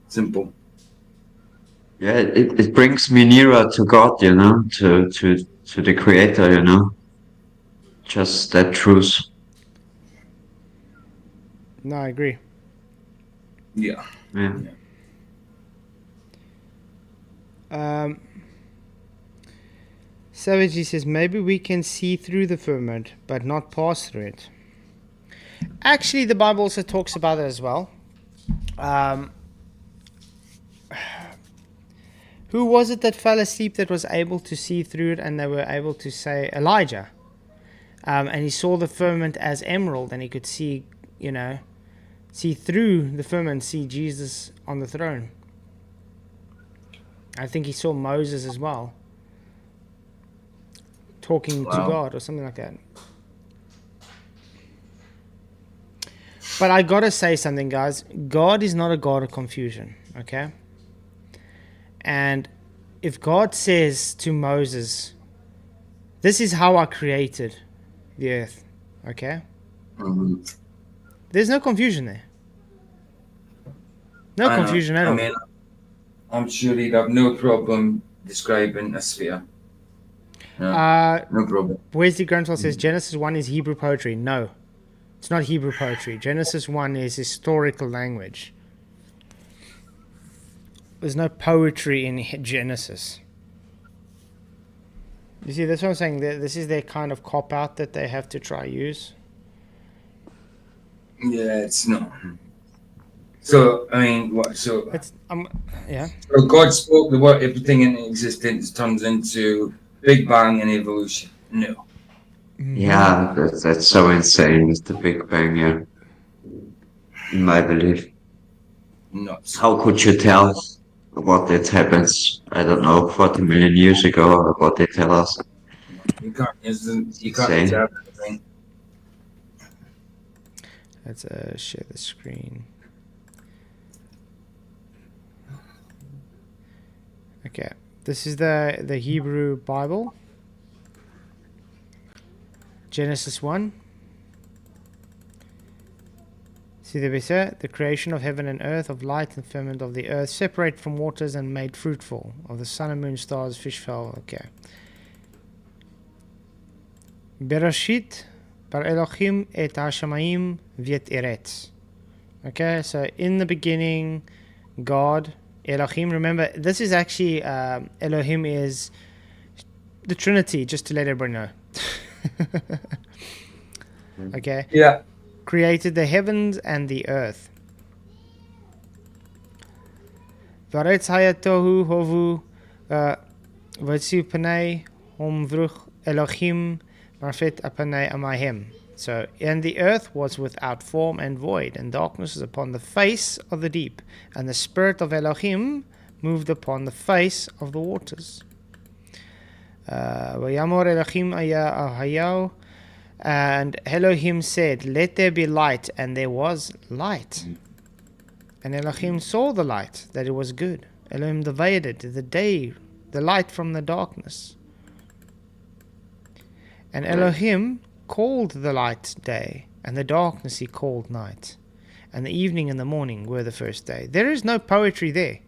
Simple. Yeah, it brings me nearer to God, you know, to the Creator, you know. Just that truth. No, I agree. Yeah. Yeah. Savage says maybe we can see through the firmament but not pass through it. Actually, the Bible also talks about it as well. Who was it that fell asleep that was able to see through it, and they were able to say Elijah? And he saw the firmament as emerald, and he could see, see through the firmament, see Jesus on the throne. I think he saw Moses as well, talking to God or something like that. But I gotta say something, guys. God is not a God of confusion, okay? And if God says to Moses, this is how I created the earth, okay? There's no confusion there. No confusion at all. mean, I'm sure he'd have no problem describing a sphere. No problem. Wesley Grantwell says Genesis 1 is Hebrew poetry. No, it's not Hebrew poetry. Genesis 1 is historical language. There's no poetry in Genesis. You see, that's what I'm saying. This is their kind of cop-out that they have to try use. Yeah, it's not. So, I mean, what? So, yeah. So God spoke the word, everything in existence turns into Big Bang and evolution. No. Yeah, that's so insane with the Big Bang, yeah. In my belief. Nuts. How could you tell what it happens, I don't know, 40 million years ago, or what they tell us? You can't tell anything. Let's share the screen. Okay, this is the Hebrew Bible. Genesis 1. See there we say, the creation of heaven and earth, of light and firmament of the earth, separate from waters and made fruitful, of the sun and moon, stars, fish, fowl. Okay. Bereshit bar Elohim et hashamayim v'et eretz. Okay, so in the beginning, God, Elohim. Remember, this is actually Elohim is the Trinity. Just to let everybody know. Okay. Yeah. Created the heavens and the earth. Varetz haya tohu hovu vatsu panei hom vruch Elohim marfet apanei amahem. So, and the earth was without form and void, and darkness was upon the face of the deep, and the spirit of Elohim moved upon the face of the waters. Vayamor Elohim ayahu, and Elohim said, let there be light, and there was light. And Elohim saw the light, that it was good. Elohim divided the day, the light from the darkness. And Elohim called the light day, and the darkness he called night. And the evening and the morning were the first day. There is no poetry there.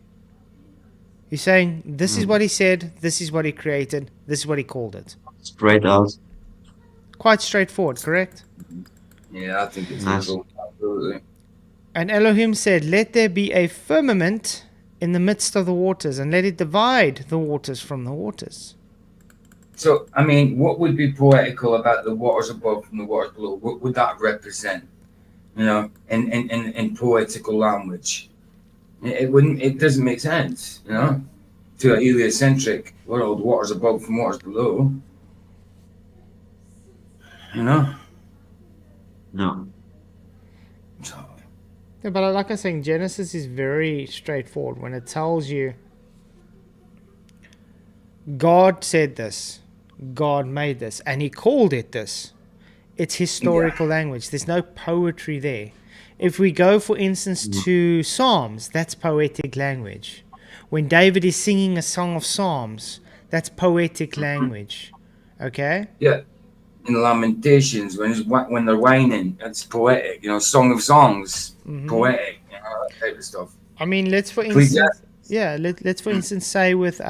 He's saying, this is what he said, this is what he created, this is what he called it. Straight out. Quite straightforward, correct? Yeah, I think it's Nice. cool. Absolutely. And Elohim said, let there be a firmament in the midst of the waters, and let it divide the waters from the waters. So, I mean, what would be poetical about the waters above and the waters below? What would that represent? You know, in poetical language, it wouldn't. It doesn't make sense. You know, to a heliocentric world, waters above and waters below. You know. No. So, Yeah, but like I was saying, Genesis is very straightforward when it tells you God said this, God made this, and he called it this. It's historical language. There's no poetry there. If we go, for instance, to Psalms, that's poetic language. When David is singing a song of Psalms, that's poetic language. Okay? yeah. In Lamentations, when they're whining, it's poetic. You know, Song of Songs, poetic. You know, that type of stuff. I mean, let's for Please, instance, let's for instance say with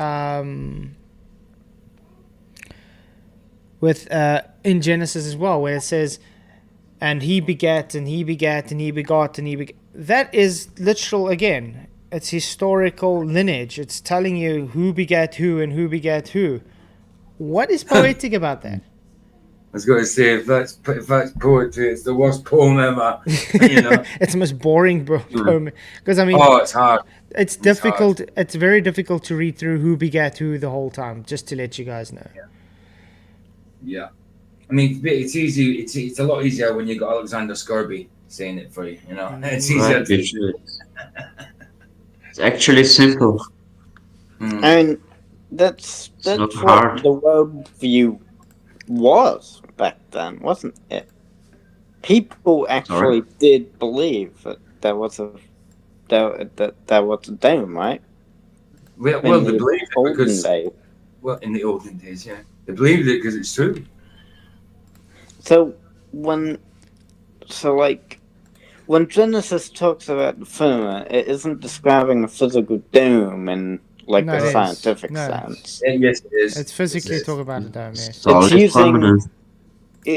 in Genesis as well, where it says, and he begat, and he begat, and he begot, and he begat. That is literal again. It's historical lineage. It's telling you who begat who and who begat who. What is poetic about that? I was going to say, if that's poetry, it's the worst poem ever. You know. It's the most boring poem. Because I mean, Oh, it's hard. it's difficult. It's very difficult to read through who begat who the whole time. Just to let you guys know. Yeah. I mean, it's easy. It's a lot easier when you got Alexander Scurby saying it for you. You know, it's easier. Right, it's actually simple. I mean, that's not what hard. the worldview was back then, wasn't it? People actually did believe that there was a dome, right? Well, In they the believed it olden because, days. well, in the olden days, yeah, they believed it because it's true. So when Genesis talks about the firmament, it isn't describing a physical dome in like No, a it is. scientific No. sense. Yes, it is. It's physically Yes, it is. talking about a dome. Yes. Solid using- permanent.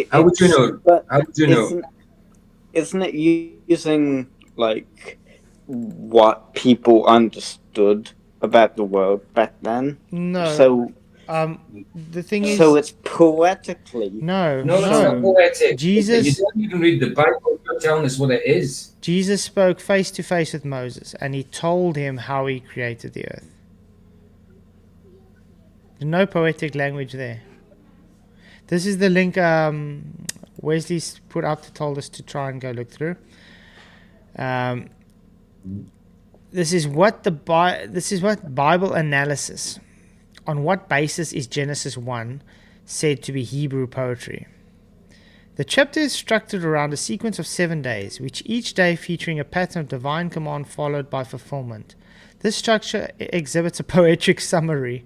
How would you It's- know? But How would you know? isn't it using like what people understood about the world back then? No. So the thing is, it's poetically. no, No, that's not poetic. Jesus- You don't even read the Bible. You're telling us what it is. Jesus spoke face to face with Moses, and he told him how he created the earth. There's no poetic language there. This is the link Wesley's put up to told us to try and go look through. This is what Bible analysis. On what basis is Genesis 1 said to be Hebrew poetry? The chapter is structured around a sequence of 7 days, which each day featuring a pattern of divine command followed by fulfillment. This structure exhibits a poetic symmetry,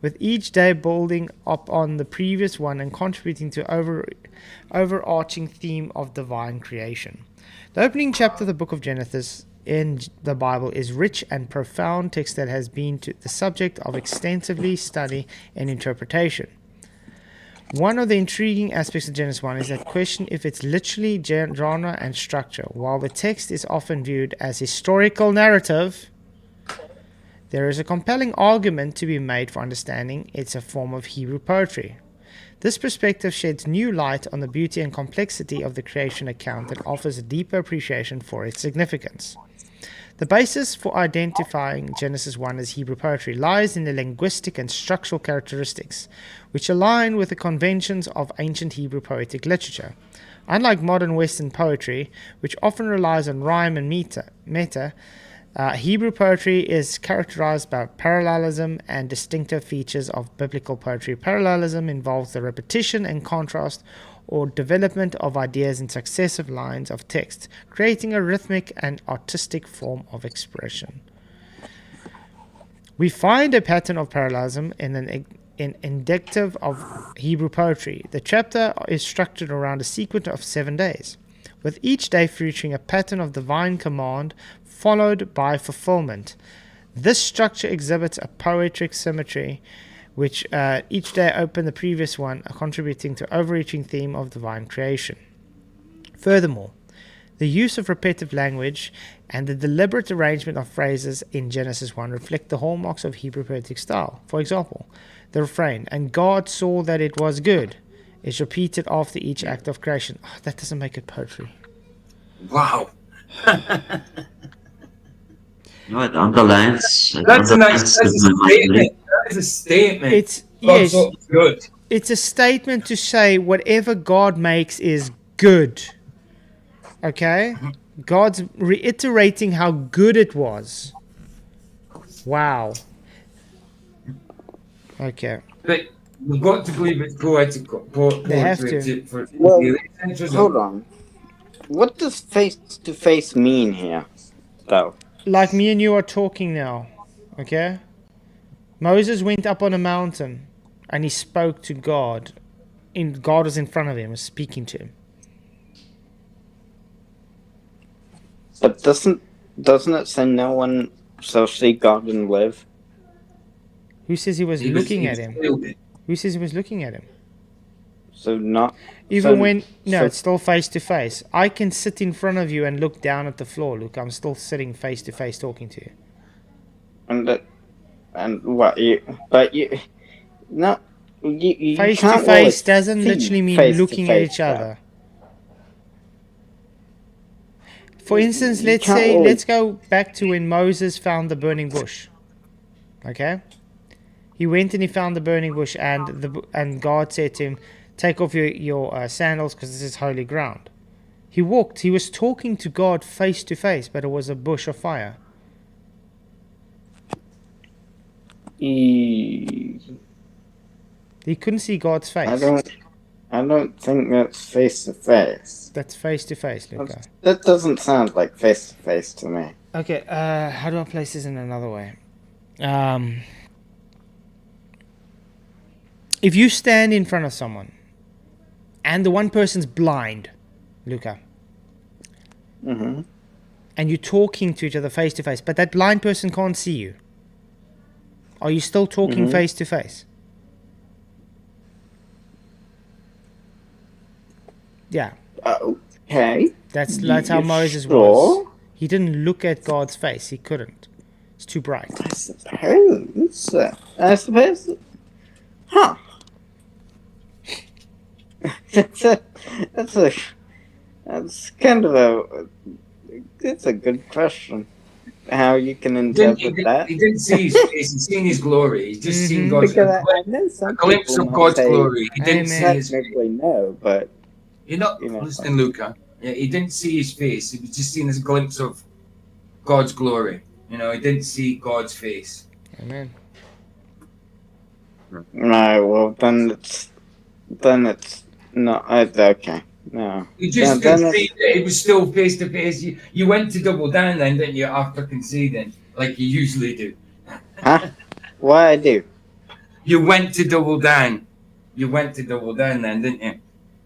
with each day building up on the previous one and contributing to overarching theme of divine creation. The opening chapter of the book of Genesis in the Bible is rich and profound text that has been the subject of extensively study and interpretation. One of the intriguing aspects of Genesis 1 is that question if it's literally genre and structure. While the text is often viewed as historical narrative, there is a compelling argument to be made for understanding it's a form of Hebrew poetry. This perspective sheds new light on the beauty and complexity of the creation account and offers a deeper appreciation for its significance. The basis for identifying Genesis 1 as Hebrew poetry lies in the linguistic and structural characteristics, which align with the conventions of ancient Hebrew poetic literature. Unlike modern Western poetry, which often relies on rhyme and meta, Hebrew poetry is characterized by parallelism and distinctive features of biblical poetry. Parallelism involves the repetition and contrast or development of ideas in successive lines of text, creating a rhythmic and artistic form of expression. We find a pattern of parallelism in an indicative of Hebrew poetry. The chapter is structured around a sequence of 7 days, with each day featuring a pattern of divine command followed by fulfillment. This structure exhibits a poetic symmetry which each day opened the previous one, contributing to overreaching theme of divine creation. Furthermore, the use of repetitive language and the deliberate arrangement of phrases in Genesis 1 reflect the hallmarks of Hebrew poetic style. For example, the refrain, "And God saw that it was good," is repeated after each act of creation. Oh, that doesn't make it poetry. Wow. No, it underlines. That's a statement. That is a statement. It's God's yes, good. it's a statement to say whatever God makes is good. Okay? God's reiterating how good it was. Wow. Okay. But we've got to believe it's poetic. They have to. Well, hold on. What does face-to-face mean here, though? Like me and you are talking now. Okay? Moses went up on a mountain and he spoke to God. And God was in front of him, was speaking to him. But doesn't it say no one shall see God and live? Who says he was looking at him? Who says he was looking at him? So not Even so, when no, so, it's still face to face. I can sit in front of you and look down at the floor. Look, I'm still sitting face to face talking to you. and what you? But you, not you. Face to can't face really doesn't see literally mean face to looking at face, each though. other. For instance, You let's can't say really- let's go back to when Moses found the burning bush. Okay, he went and he found the burning bush, and God said to him, "Take off your sandals, because this is holy ground." He walked. He was talking to God face to face, but it was a bush of fire. He couldn't see God's face. I don't think that's face to face. That's face to face, Luca. That doesn't sound like face to face to me. Okay, how do I place this in another way? If you stand in front of someone and the one person's blind, Luca, Mm-hmm. and you're talking to each other face to face, but that blind person can't see you, are you still talking Mhm. face to face? Yeah, Okay. that's how You Moses sure? was. He didn't look at God's face. He couldn't. It's too bright. I suppose. Huh. That's kind of a. It's a good question. How you can interpret that? He didn't see his face. He's seen his glory. He's just seen God's Because I know some a glimpse people of might God's say glory. He didn't see his face. technically no, but You're not you know. listening, Luca. Yeah, he didn't see his face. He was just seeing a glimpse of God's glory. You know, he didn't see God's face. Amen. No, well then it's not. Okay, no. You just Then conceded. It was still face to face. You went to double down then, didn't you? After conceding, like you usually do. Huh? What I do? You went to double down. You went to double down then, didn't you?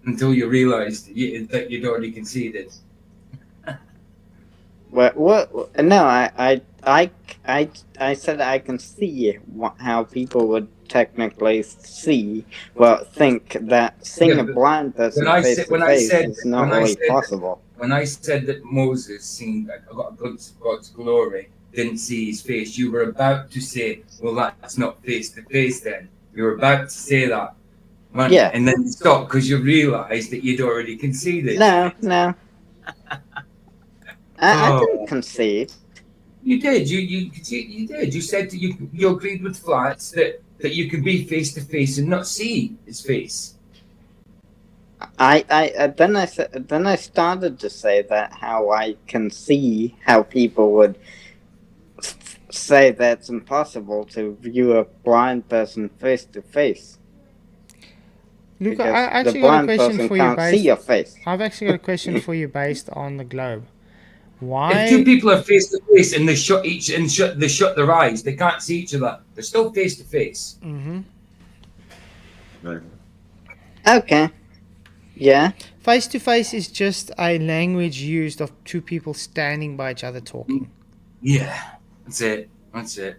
Until you realised that you'd already conceded. What? No, I said I can see how people would technically see, think that seeing Yeah, a blind person face to face is not really possible. When I said that Moses seen got a glimpse of God's glory, didn't see his face, you were about to say, well, that's not face to face then. You were about to say that. Right? Yeah. And then you stopped because you realised that you'd already conceded. No. I didn't concede. You did. You did. You said that you agreed with Flats that you could be face to face and not see his face. Then I started to say that how I can see how people would say that it's impossible to view a blind person face to face. Luca, Because I the actually got a blind question person for you can't see based. your face. I've actually got a question for you based on the globe. If two Why? people are face to face and they shut their eyes, they can't see each other. They're still face to face. Mm-hmm. Right. Okay. Yeah. Face to face is just a language used of two people standing by each other talking. Yeah, that's it. That's it.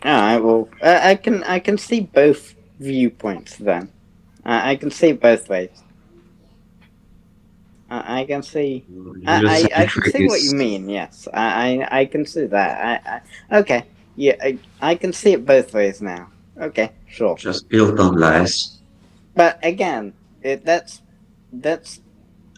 Alright, well, I can see both viewpoints then. I can see both ways. I can see. I can see what you mean. Yes, I can see that. Okay. Yeah, I can see it both ways now. Okay, sure. Just built on lies. But again, that's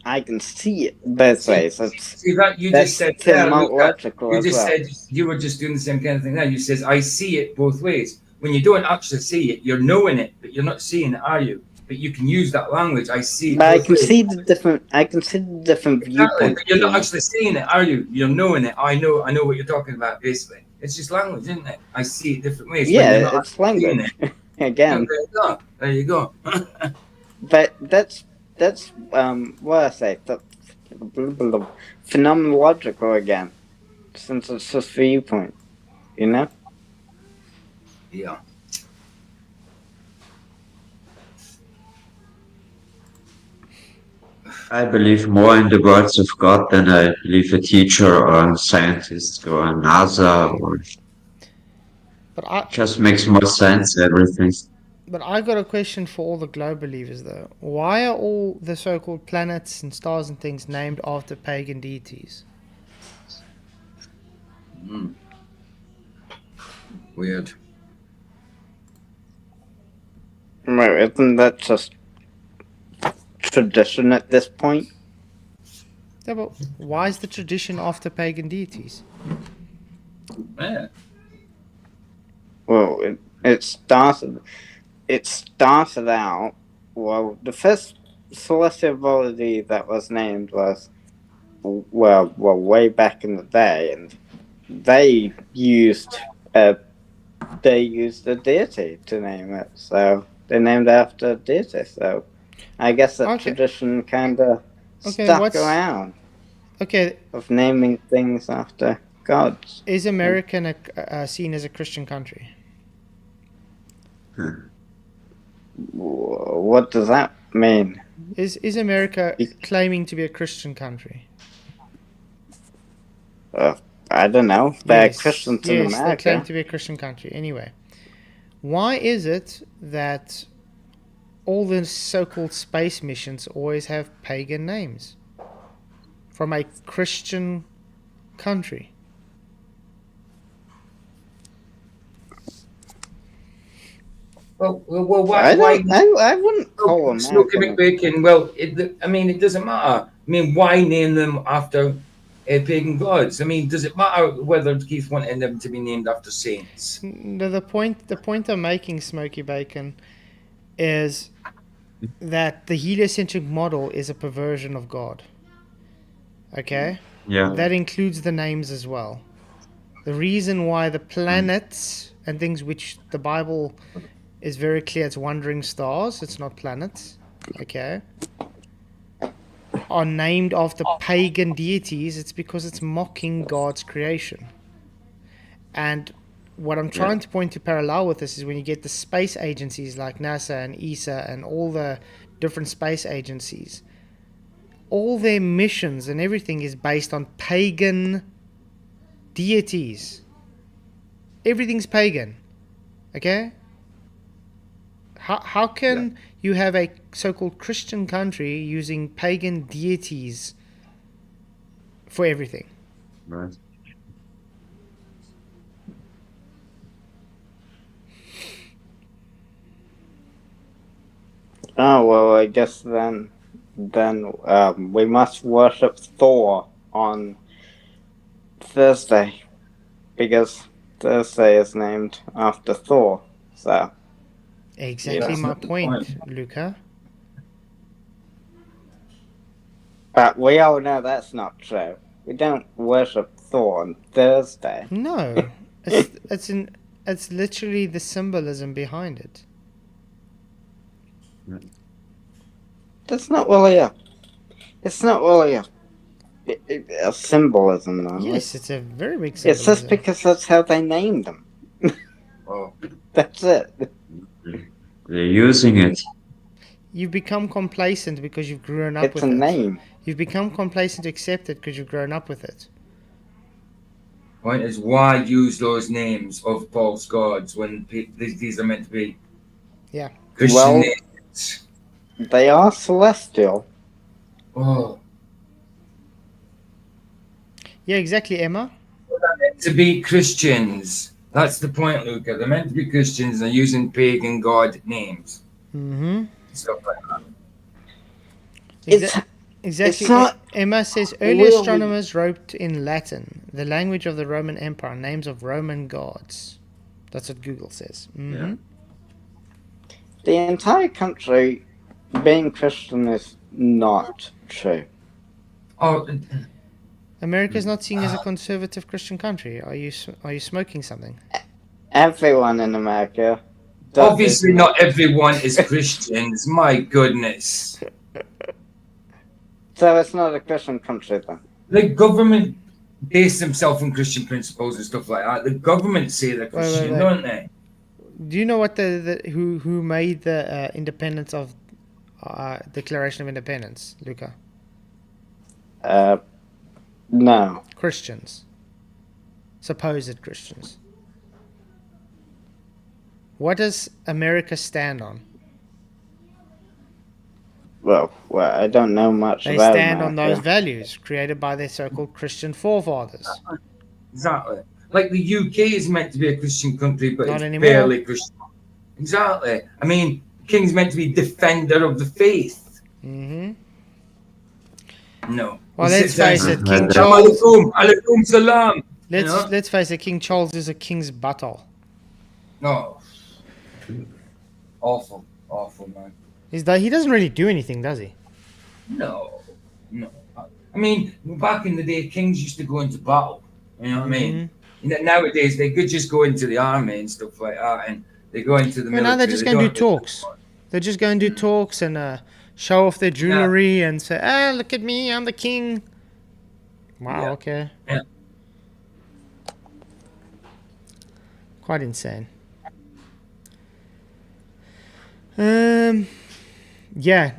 I can see it both ways. See that you That's just said there, Luca, logical you as just well. said you were just doing the same kind of thing now. You says I see it both ways. When you don't actually see it, you're knowing it, but you're not seeing it, are you? But you can use that language. I see it But I both can ways. see the different. I can see the different Exactly, viewpoints. but you're not actually seeing it, are you? You're knowing it. I know what you're talking about. Basically, it's just language, isn't it? I see it different ways. When you're Yeah, not it's actually seeing language. it. Again, There you go. There you go. but that's what I say. Phenomenological again, since it's just viewpoint. You know. Yeah. I believe more in the words of God than I believe a teacher or a scientist or a NASA, or But I just makes more sense, everything. but I got a question for all the globe believers though. Why are all the so-called planets and stars and things named after pagan deities? Weird. Right, isn't that just tradition at this point? Yeah, but why is the tradition after pagan deities? Yeah. Well, it started out. Well, the first celestial body that was named was well way back in the day, and they used a deity to name it. So they named it after a deity. So I guess that Okay. tradition kind of Okay, stuck what's- around Okay, of naming things after gods. is America seen as a Christian country? What does that mean? Is America claiming to be a Christian country? I don't know. They're Yes, Christians in yes, they claim America. to be a Christian country. Anyway, why is it that all the so-called space missions always have pagan names from a Christian country? Well, why? I wouldn't call them Smoky American. McBacon. Well, it doesn't matter. I mean, why name them after pagan gods? I mean, does it matter whether Keith wanted them to be named after saints? No, the point I'm making, Smoky Bacon, is that the heliocentric model is a perversion of God. Okay? Yeah. That includes the names as well. The reason why the planets and things which the Bible is very clear it's wandering stars, it's not planets, okay, are named after pagan deities, it's because it's mocking God's creation. And what I'm trying to point to parallel with this is when you get the space agencies like NASA and ESA and all the different space agencies, all their missions and everything is based on pagan deities. Everything's pagan. Okay? How can you have a so-called Christian country using pagan deities for everything? Right. Oh well, I guess then we must worship Thor on Thursday, because Thursday is named after Thor. So Exactly That's my not the point, point. Luca. but we all know that's not true. We don't worship Thor on Thursday. No, it's literally the symbolism behind it. That's not really a. It's not really a symbolism, though. Yes, it's a very big It's just symbolism. because that's how they named them. Oh, That's it. They're using it. You've become complacent because you've grown up It's with a it. name. You've become complacent to accept it because you've grown up with it. point is, why use those names of false gods when these are meant to be Yeah. Christian Well- names? They are celestial. Oh, Yeah, exactly, Emma. they're meant to be Christians. That's the point, Luca. They're meant to be Christians. They're using pagan god names. Mm-hmm. Stuff like that. It's Exactly. It's not Emma says early really- astronomers wrote in Latin, the language of the Roman Empire, names of Roman gods. That's what Google says. Mm-hmm. the entire country being Christian is not true. Oh, America's not seen as a conservative Christian country. Are you smoking something? Everyone in America. does obviously it. not everyone is Christians. My goodness. So it's not a Christian country then. The government base themselves on Christian principles and stuff like that. The government say they're Christian, wait. don't they? Do you know what who made the independence of Declaration of Independence, Luca? No. Christians. Supposed Christians. What does America stand on? Well, I don't know much They about stand on America. those values created by their so-called Christian forefathers. Exactly. Like the UK is meant to be a Christian country, but Not it's anymore. barely Christian. Exactly. I mean, the king's meant to be defender of the faith. Mm-hmm. No. Well, He let's sits face down, it, King Alaikum, Charles. Alaikum salam. Let's face it, King Charles is a king's butthole. No. Awful, man. He doesn't really do anything, does he? No. I mean, back in the day, kings used to go into battle. You know what I mean? You know, nowadays, they could just go into the army and stuff like that, and they go into the Well, military. now they're just going to do talks. They're just going to do talks and show off their jewelry and say, look at me, I'm the king. Wow, Yeah. okay. Yeah. Quite insane. Yeah,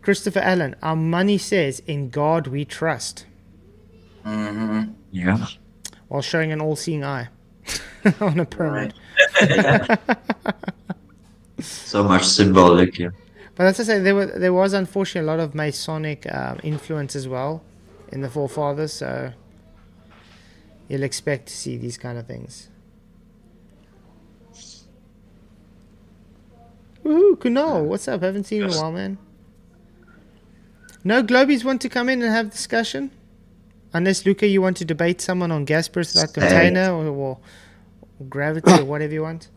Christopher Allen, our money says, in God we trust, Mm-hmm. Yeah. while showing an all-seeing eye on a pyramid. So much symbolic, yeah. But as I say, there was unfortunately a lot of Masonic influence as well in the forefathers, so you'll expect to see these kind of things. Woohoo, Kunal, what's up? Haven't seen you in a while, man. No Globies want to come in and have discussion? Unless, Luca, you want to debate someone on gas burst without container or gravity or whatever you want.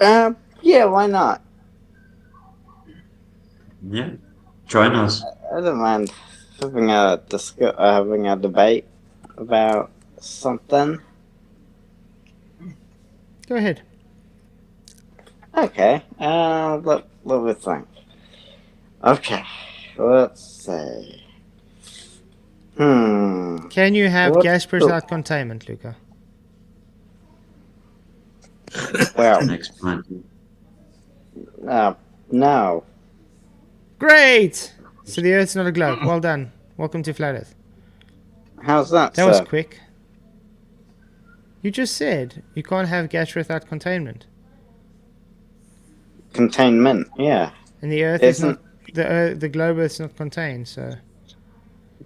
Yeah, why not? Yeah. Join us. I don't mind having a debate about something. Go ahead. Okay. Let me think. Okay. Let's see. Can you have What gas burst the- without containment, Luca? Well, Next point. no. Great! So the Earth's not a globe. Well done. Welcome to Flat Earth. How's that, That was sir? quick. You just said you can't have gas without containment. Containment, yeah. And the Earth is Isn't- not the globe Earth's not contained. So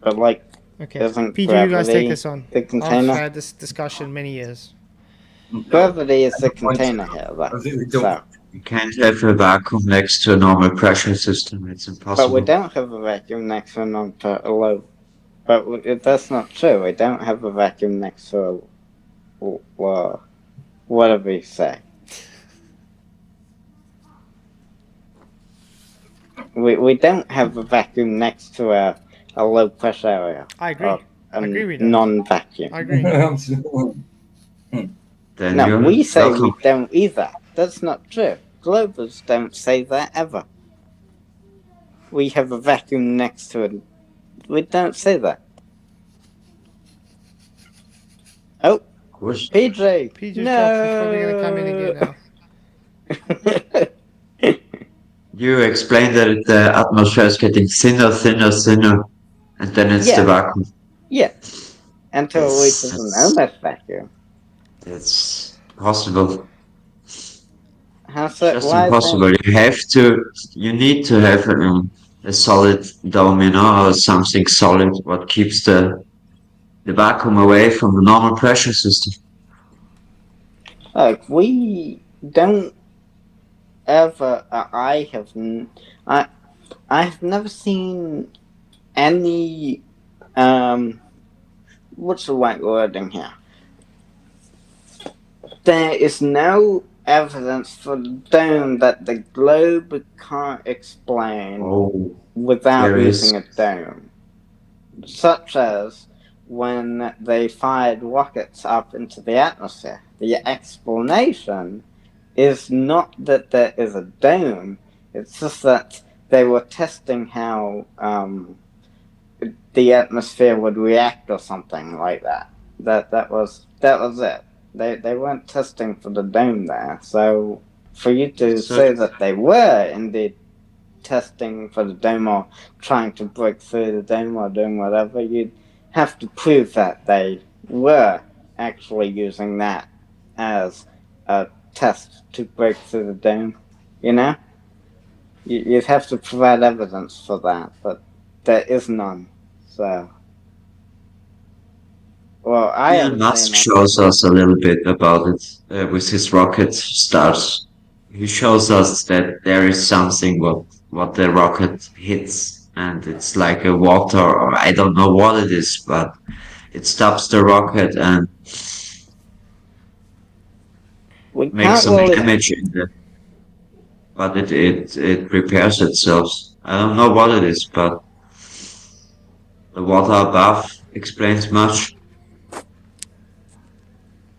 But, like, okay, Isn't Peter, you guys take gravity this on. the I've container? had this discussion many years. Gravity is the container here, I think we though. don't. So, You can't have a vacuum next to a normal pressure system. It's But we impossible. don't have a vacuum next to a low. But that's not true. We don't have a vacuum next to a whatever you say. We don't have a vacuum next to a low pressure area. I agree. Or a I agree we don't. non-vacuum. I agree. Absolutely. Then No, you're we say we welcome. don't either. That's not true. Globers don't say that ever. We have a vacuum next to it. We don't say that. Oh, Of course. PJ. PJ's no. dropped. He's probably going to come in again now. You explained that the atmosphere is getting thinner, and then it's the Yeah. vacuum. Yeah. Until it reaches an That's- almost vacuum. It's possible. How's that? Just Why is impossible. You need to have a solid dome, or something solid what keeps the vacuum away from the normal pressure system. Look, we don't ever. I have never seen any. What's the right wording here? There is no evidence for the dome that the globe can't explain Oh, without there is. using a dome. Such as when they fired rockets up into the atmosphere. The explanation is not that there is a dome, it's just that they were testing how the atmosphere would react or something like that. That was it. They weren't testing for the dome there. So for you to say that they were indeed testing for the dome or trying to break through the dome or doing whatever, you'd have to prove that they were actually using that as a test to break through the dome. You'd have to provide evidence for that, but there is none. So, well, I Elon haven't Musk seen it. shows us a little bit about it with his rocket stars. He shows us that there is something what the rocket hits, and it's like a water, or I don't know what it is, but it stops the rocket and We makes can't some really. damage in the. But it repairs itself. I don't know what it is, but the water above explains much.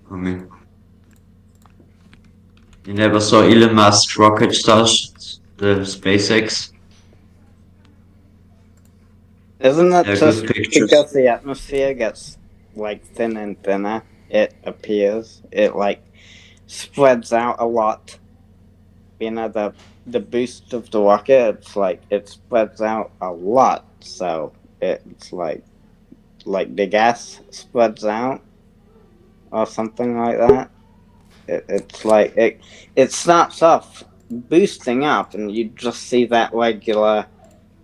I mean, you never saw Elon Musk's rocket stars, the SpaceX. Isn't that They're just good pictures. because the atmosphere gets like thinner and thinner? It appears it like spreads out a lot. The boost of the rocket, it's like it spreads out a lot. So it's like the gas spreads out or something like that. It's like it starts off boosting up, and you just see that regular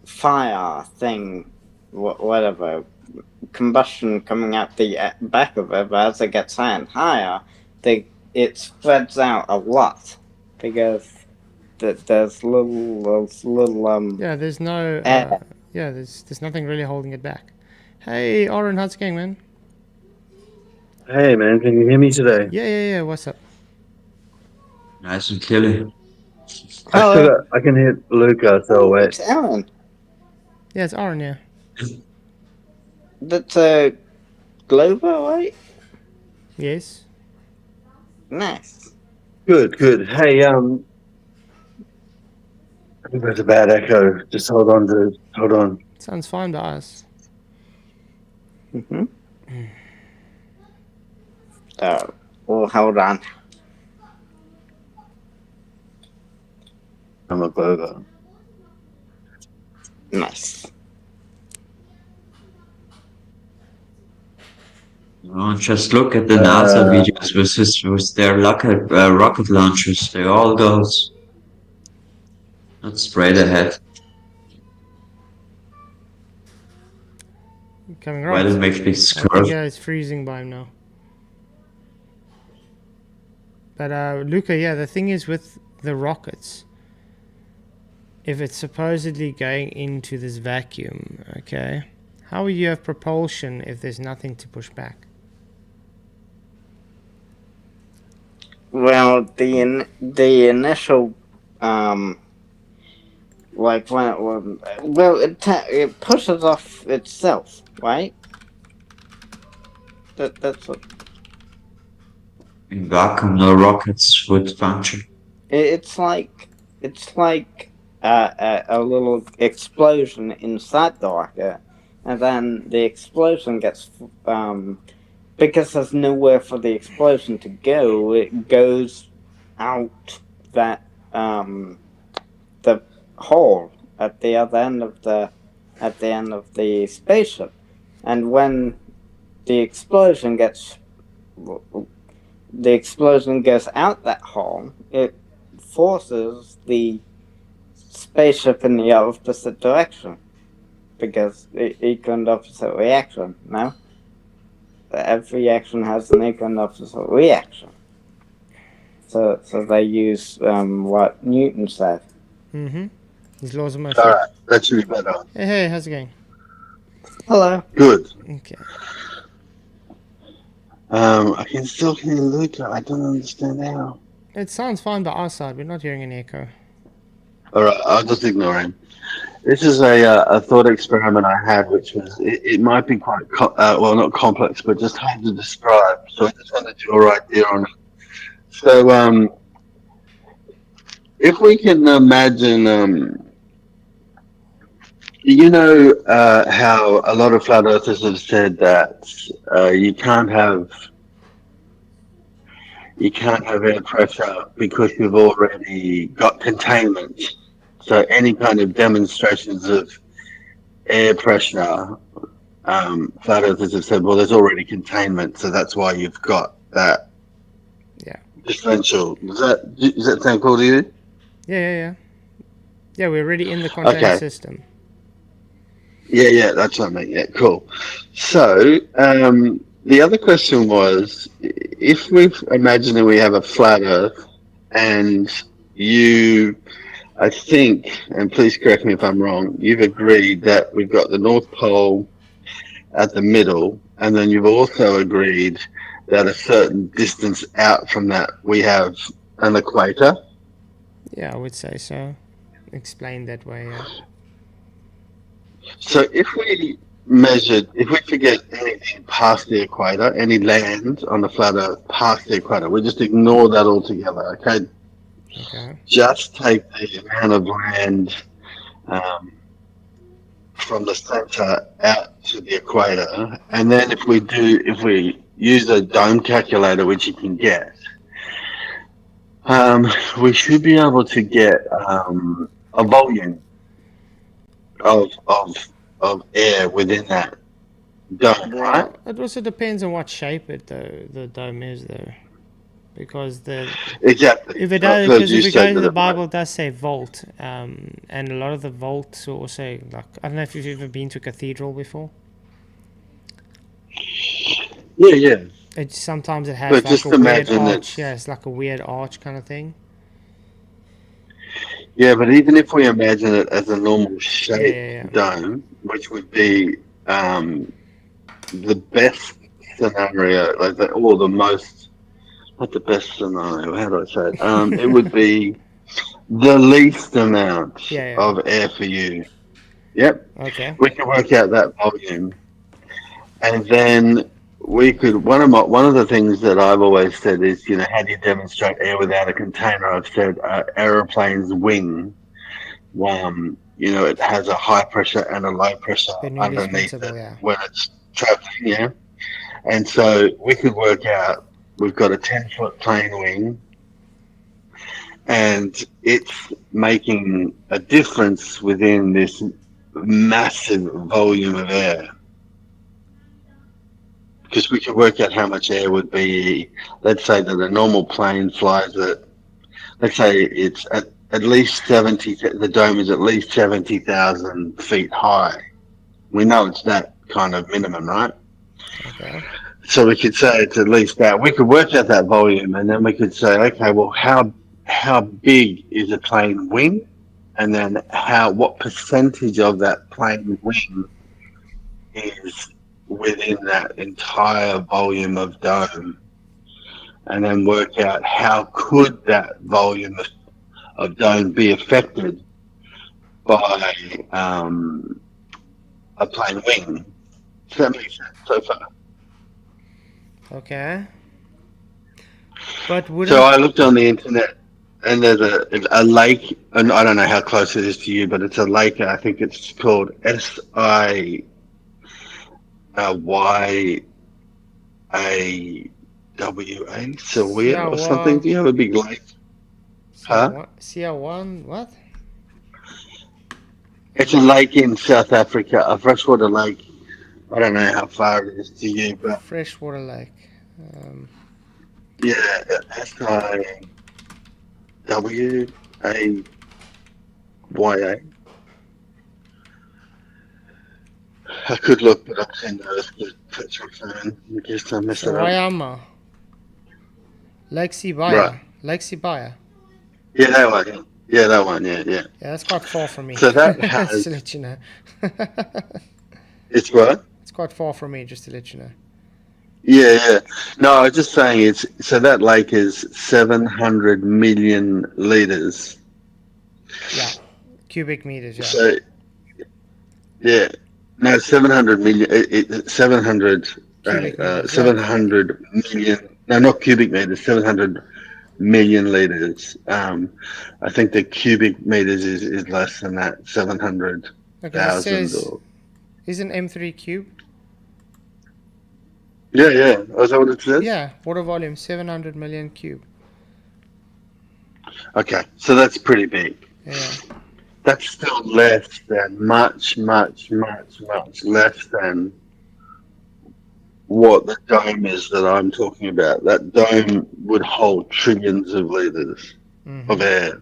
fire thing, whatever, combustion coming out the back of it. But as it gets higher and higher, it spreads out a lot because there's little Yeah, there's no. air. There's nothing really holding it back. Hey, Oren, how's it going, man? Hey man, can you hear me today? Yeah. What's up? Nice and clearly. I can hear Luca, so wait. It's Aaron. Yeah, it's Oren. Yeah. That's Glover, right? Yes. Nice. Good. Hey, I think there's a bad echo. Just hold on, dude. Hold on. Sounds fine to us. Mm-hmm. Well, hold on. I'm a Glover. Nice. Oh, just look at the NASA videos with their rocket launchers. They all goes. Not straight ahead. Coming Why right. do make this I think curve? it's freezing by him now. But Luca, yeah, the thing is with the rockets, if it's supposedly going into this vacuum, okay, how will you have propulsion if there's nothing to push back? Well, the initial like it pushes off itself, right? That's what In vacuum, no rockets would function. it's like. It's like a little explosion inside the rocket, and then the explosion gets because there's nowhere for the explosion to go. It goes out that the hole at the other end of the spaceship, and when the explosion goes out that hole, it forces the spaceship in the opposite direction because equal and opposite reaction. No, every action has an equal and opposite reaction. So they use what Newton said. Mm-hmm. These laws of motion. Alright, that should be better. Hey, how's it going? Hello. Good. Okay. I can still hear Luca. I don't understand how. It sounds fine by our side. We're not hearing any echo. Alright, I'll just ignore him. This is a thought experiment I had, which was, it might be quite, well, not complex, but just hard to describe. So I just wanted your idea on it. So, if we can imagine, how a lot of flat earthers have said that you can't have air pressure because you've already got containment. So any kind of demonstrations of air pressure, flat earthers have said, well, there's already containment, so that's why you've got that differential. Does that sound cool to you? Yeah, we're already in the container system. Yeah, that's what I mean. Yeah, cool. So, the other question was, if we imagine that we have a flat Earth, and you, I think, and please correct me if I'm wrong, you've agreed that we've got the North Pole at the middle, and then you've also agreed that a certain distance out from that we have an equator. Yeah, I would say so. Explained that way, yeah. So if we forget anything past the equator, any land on the flat Earth past the equator, we just ignore that altogether, okay? Okay. Just take the amount of land from the center out to the equator, and then if we use a dome calculator, which you can get, we should be able to get a volume of air within that dome, right? It also depends on what shape the dome is, though, because exactly. If we go to the Bible, it does say vault, and a lot of the vaults also, like, I don't know if you've ever been to a cathedral before. Yeah. Sometimes it has like a weird arch. Yeah, it's like a weird arch kind of thing. Yeah, but even if we imagine it as a normal shaped dome, which would be the best scenario, the most, not the best scenario, how do I say it? It would be the least amount of air for you. Yep. Okay. We can work out that volume. And then we could, one of the things that I've always said is, how do you demonstrate air without a container? I've said aeroplane's wing, it has a high pressure and a low pressure underneath it when it's traveling, And so we could work out, we've got a 10-foot plane wing, and it's making a difference within this massive volume of air. Because we could work out how much air would be, let's say that a normal plane flies at, let's say it's at least 70, the dome is at least 70,000 feet high. We know it's that kind of minimum, right? Okay. So we could say it's at least that. We could work out that volume, and then we could say, okay, well, how how big is a plane wing, and then what percentage of that plane wing is within that entire volume of dome, and then work out how could that volume of dome be affected by a plane wing. Does that make sense so far? Okay. But So wouldn't I looked on the internet, and there's a lake, and I don't know how close it is to you, but it's a lake. I think it's called SIYAWA. Sawia or something. Do you have a big lake? Huh? CR1 what? It's a lake in South Africa, a freshwater lake. I don't know how far it is to you, but Freshwater lake. yeah, SIWAYA. I could look, but I'm saying no, it's the Pateron. I guess I messed it up. Sawayama. Lake Sibaya. Right. Lake Sibaya. Yeah, that one. Yeah, that one. Yeah. Yeah, that's quite far from me. So that Just has. to let you know. It's what? It's quite far from me, just to let you know. Yeah. No, I was just saying so that lake is 700 million liters. Yeah. Cubic meters, yeah. So, yeah. No, 700 million. 700. Cubic meters, 700 million. No, not cubic meters. 700 million liters. I think the cubic meters is less than that. 700,000 or. Isn't M3 cube? Yeah. Is that what it says? Yeah, water volume 700 million cube. Okay, so that's pretty big. Yeah. That's still less than much less than what the dome is that I'm talking about. That dome would hold trillions of liters of air.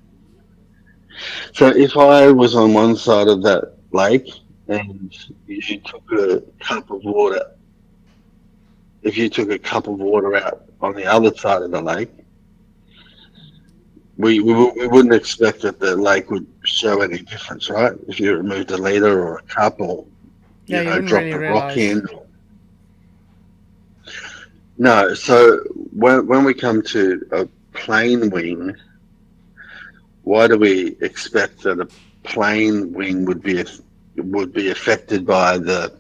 So if I was on one side of that lake and you took a cup of water, if you took a cup of water out on the other side of the lake, we wouldn't expect that the lake would show any difference, right? If you removed a liter or a cup or you wouldn't dropped really a rock realize. in. No, so when we come to a plane wing, why do we expect that a plane wing would be affected by the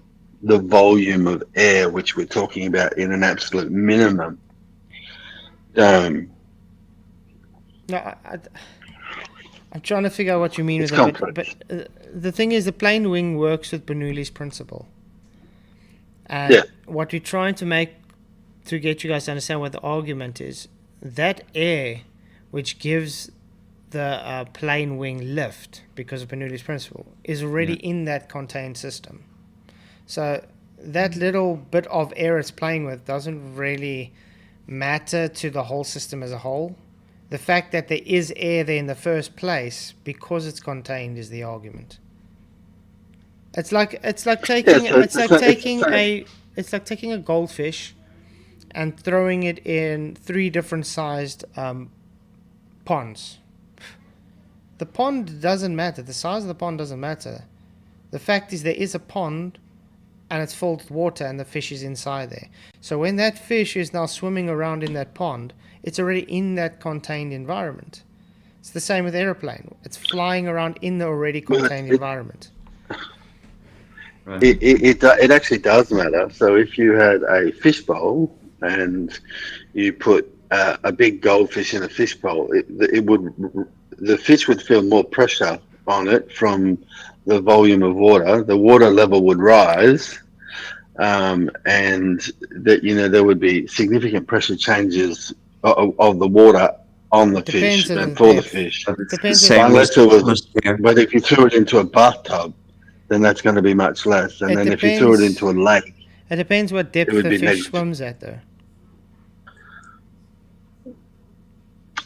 volume of air, which we're talking about in an absolute minimum dome? No, I'm trying to figure out what you mean It's with it, complex. but the thing is, the plane wing works with Bernoulli's principle, and Yeah. what we're trying to make to get you guys to understand what the argument is, that air which gives the plane wing lift because of Bernoulli's principle is already in that contained system. So that little bit of air it's playing with doesn't really matter to the whole system as a whole. The fact that there is air there in the first place because it's contained is the argument. It's like taking a goldfish and throwing it in 3 different sized ponds. The pond doesn't matter. The size of the pond doesn't matter. The fact is there is a pond and it's filled with water and the fish is inside there. So when that fish is now swimming around in that pond, it's already in that contained environment. It's the same with airplane. It's flying around in the already contained environment. It actually does matter. So if you had a fish bowl and you put a big goldfish in a fish bowl, the fish would feel more pressure on it from the volume of water. The water level would rise, and that there would be significant pressure changes of the water on the fish and for the fish. Unless it was, but if you threw it into a bathtub, then that's going to be much less. And then if you threw it into a lake, it depends what depth the fish swims at, though.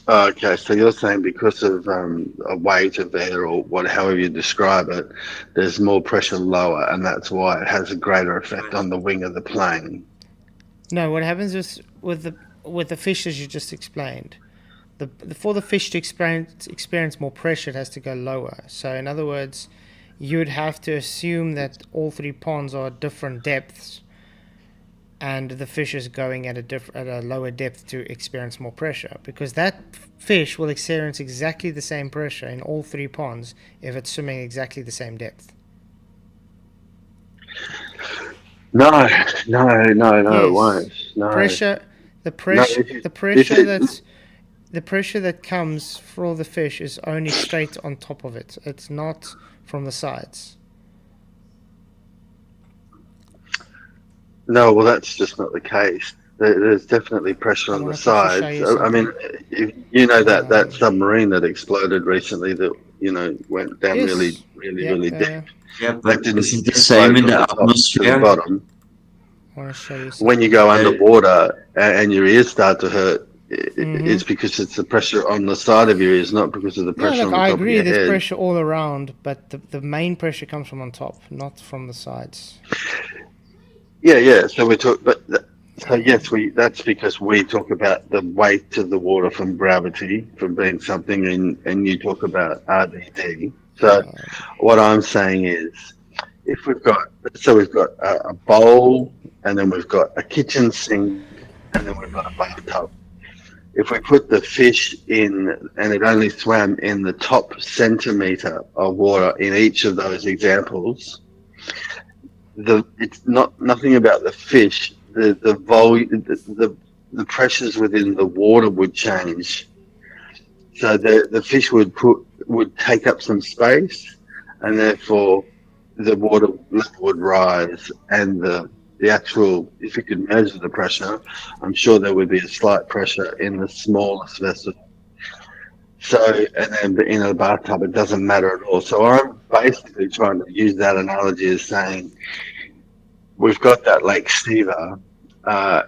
Okay, so you're saying because of a weight of air or however you describe it, there's more pressure lower, and that's why it has a greater effect on the wing of the plane. No, what happens is with the fish, as you just explained, for the fish to experience more pressure, it has to go lower. So in other words, you would have to assume that all three ponds are at different depths, and the fish is going at a lower depth to experience more pressure, because that fish will experience exactly the same pressure in all three ponds if it's swimming exactly the same depth. No, it won't. Yes. No. The pressure that comes for all the fish is only straight on top of it. It's not from the sides. No, well, that's just not the case. There's definitely pressure on the sides. I mean, you know that submarine that exploded recently that went down really deep. Yeah, but isn't the same in the atmosphere? To the bottom. I want to show you When you go underwater and your ears start to hurt, it's because it's the pressure on the side of your ears, not because of the pressure on the top of your head. I agree, there's pressure all around, but the main pressure comes from on top, not from the sides. Yeah. So we talk, that's because we talk about the weight of the water from gravity, from being something, and you talk about RDD. So what I'm saying is, if we've got a bowl, and then we've got a kitchen sink, and then we've got a bathtub. If we put the fish in, and it only swam in the top centimeter of water in each of those examples, it's nothing about the fish. The volume, the pressures within the water would change. So the fish would take up some space, and therefore the water level would rise, and the actual, if you could measure the pressure, I'm sure there would be a slight pressure in the smallest vessel. So, and then in a bathtub, it doesn't matter at all. So I'm basically trying to use that analogy as saying, we've got that Lake Stever,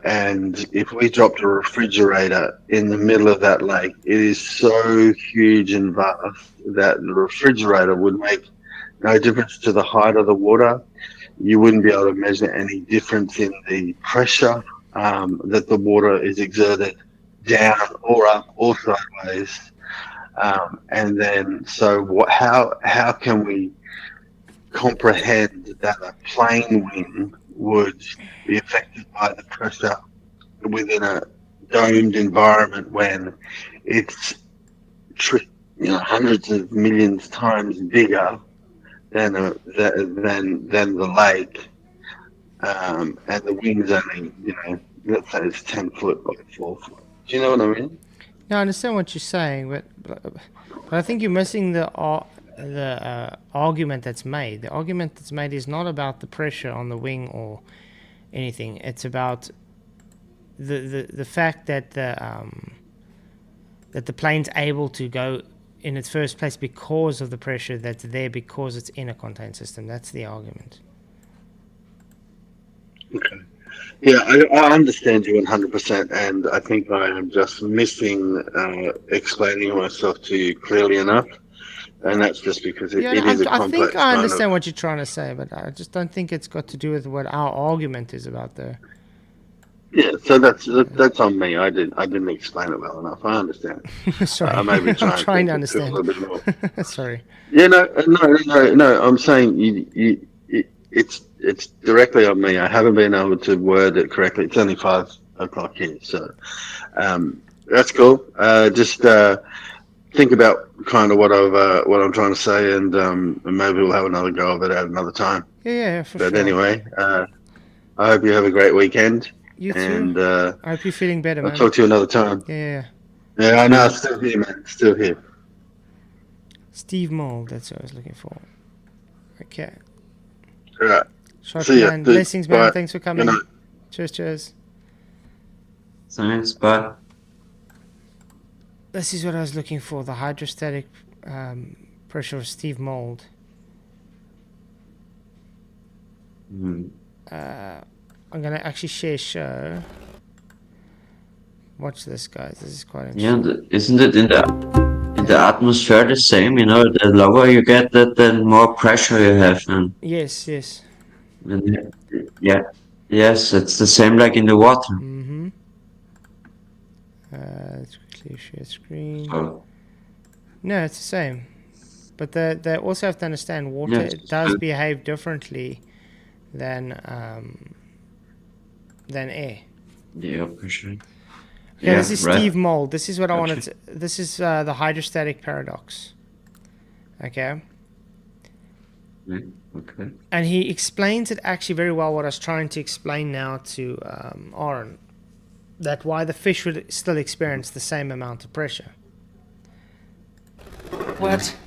and if we dropped a refrigerator in the middle of that lake, it is so huge and vast that the refrigerator would make no difference to the height of the water. You wouldn't be able to measure any difference in the pressure that the water is exerted down or up or sideways. And then, so how can we comprehend that a plane wing would be affected by the pressure within a domed environment when it's hundreds of millions times bigger than the lake, and the wings only, let's say it's 10 foot by 4 foot. Do you know what I mean? No, I understand what you're saying, but I think you're missing the argument that's made. The argument that's made is not about the pressure on the wing or anything. It's about the fact that the plane's able to go in its first place because of the pressure that's there, because it's in a contained system. That's the argument. Okay. Yeah, I understand you 100%, and I think I am just missing explaining myself to you clearly enough, and that's just because it is a complex. I think I understand what you're trying to say, but I just don't think it's got to do with what our argument is about there. Yeah, so that's on me. I didn't explain it well enough. I understand. Sorry, I'm trying to understand. A little bit more. Sorry. Yeah, no. I'm saying it's directly on me. I haven't been able to word it correctly. It's only 5 o'clock here, so that's cool. Just think about kind of what I'm trying to say, and maybe we'll have another go of it at another time. Yeah, for sure. But anyway, I hope you have a great weekend. You too. And I hope you're feeling better, man. I'll talk to you another time. Yeah. Yeah, I know. Still here, man. Still here. Steve Mold, that's what I was looking for. Okay. All right. See ya. Blessings, man. Bye. Thanks for coming. Cheers. Thanks, bye. This is what I was looking for, the hydrostatic pressure of Steve Mold. I'm going to actually share show. Watch this, guys. This is quite interesting. Yeah, isn't it in the atmosphere the same? The lower you get, the more pressure you have. And yes. Yes, it's the same like in the water. Let's quickly Please share screen. Oh, No, it's the same. But they also have to understand water Yeah, it does behave differently than air. the upper side. Okay, this is right. Steve Mold. This is what I wanted Gotcha. to, this is the hydrostatic paradox. Okay. Yeah, okay. And he explains it actually very well, what I was trying to explain now to Aaron. That why the fish would still experience the same amount of pressure. What?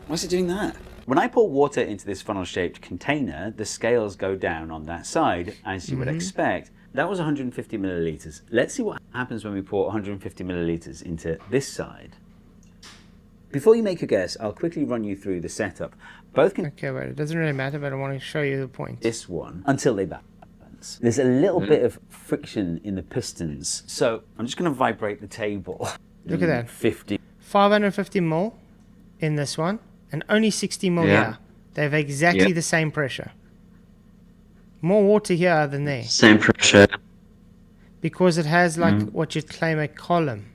Why's it doing that? When I pour water into this funnel-shaped container, the scales go down on that side, as you would expect. That was 150 milliliters. Let's see what happens when we pour 150 milliliters into this side. Before you make a guess, I'll quickly run you through the setup. Both can Okay, well, it doesn't really matter, but I want to show you the point. this one until they balance. There's a little bit of friction in the pistons, so I'm just going to vibrate the table. Look at that. 50. 550 mil in this one, and only 60 mil Yeah. here. They have exactly Yeah. the same pressure. More water here than there. Same pressure. Because it has, like, what you'd claim a column.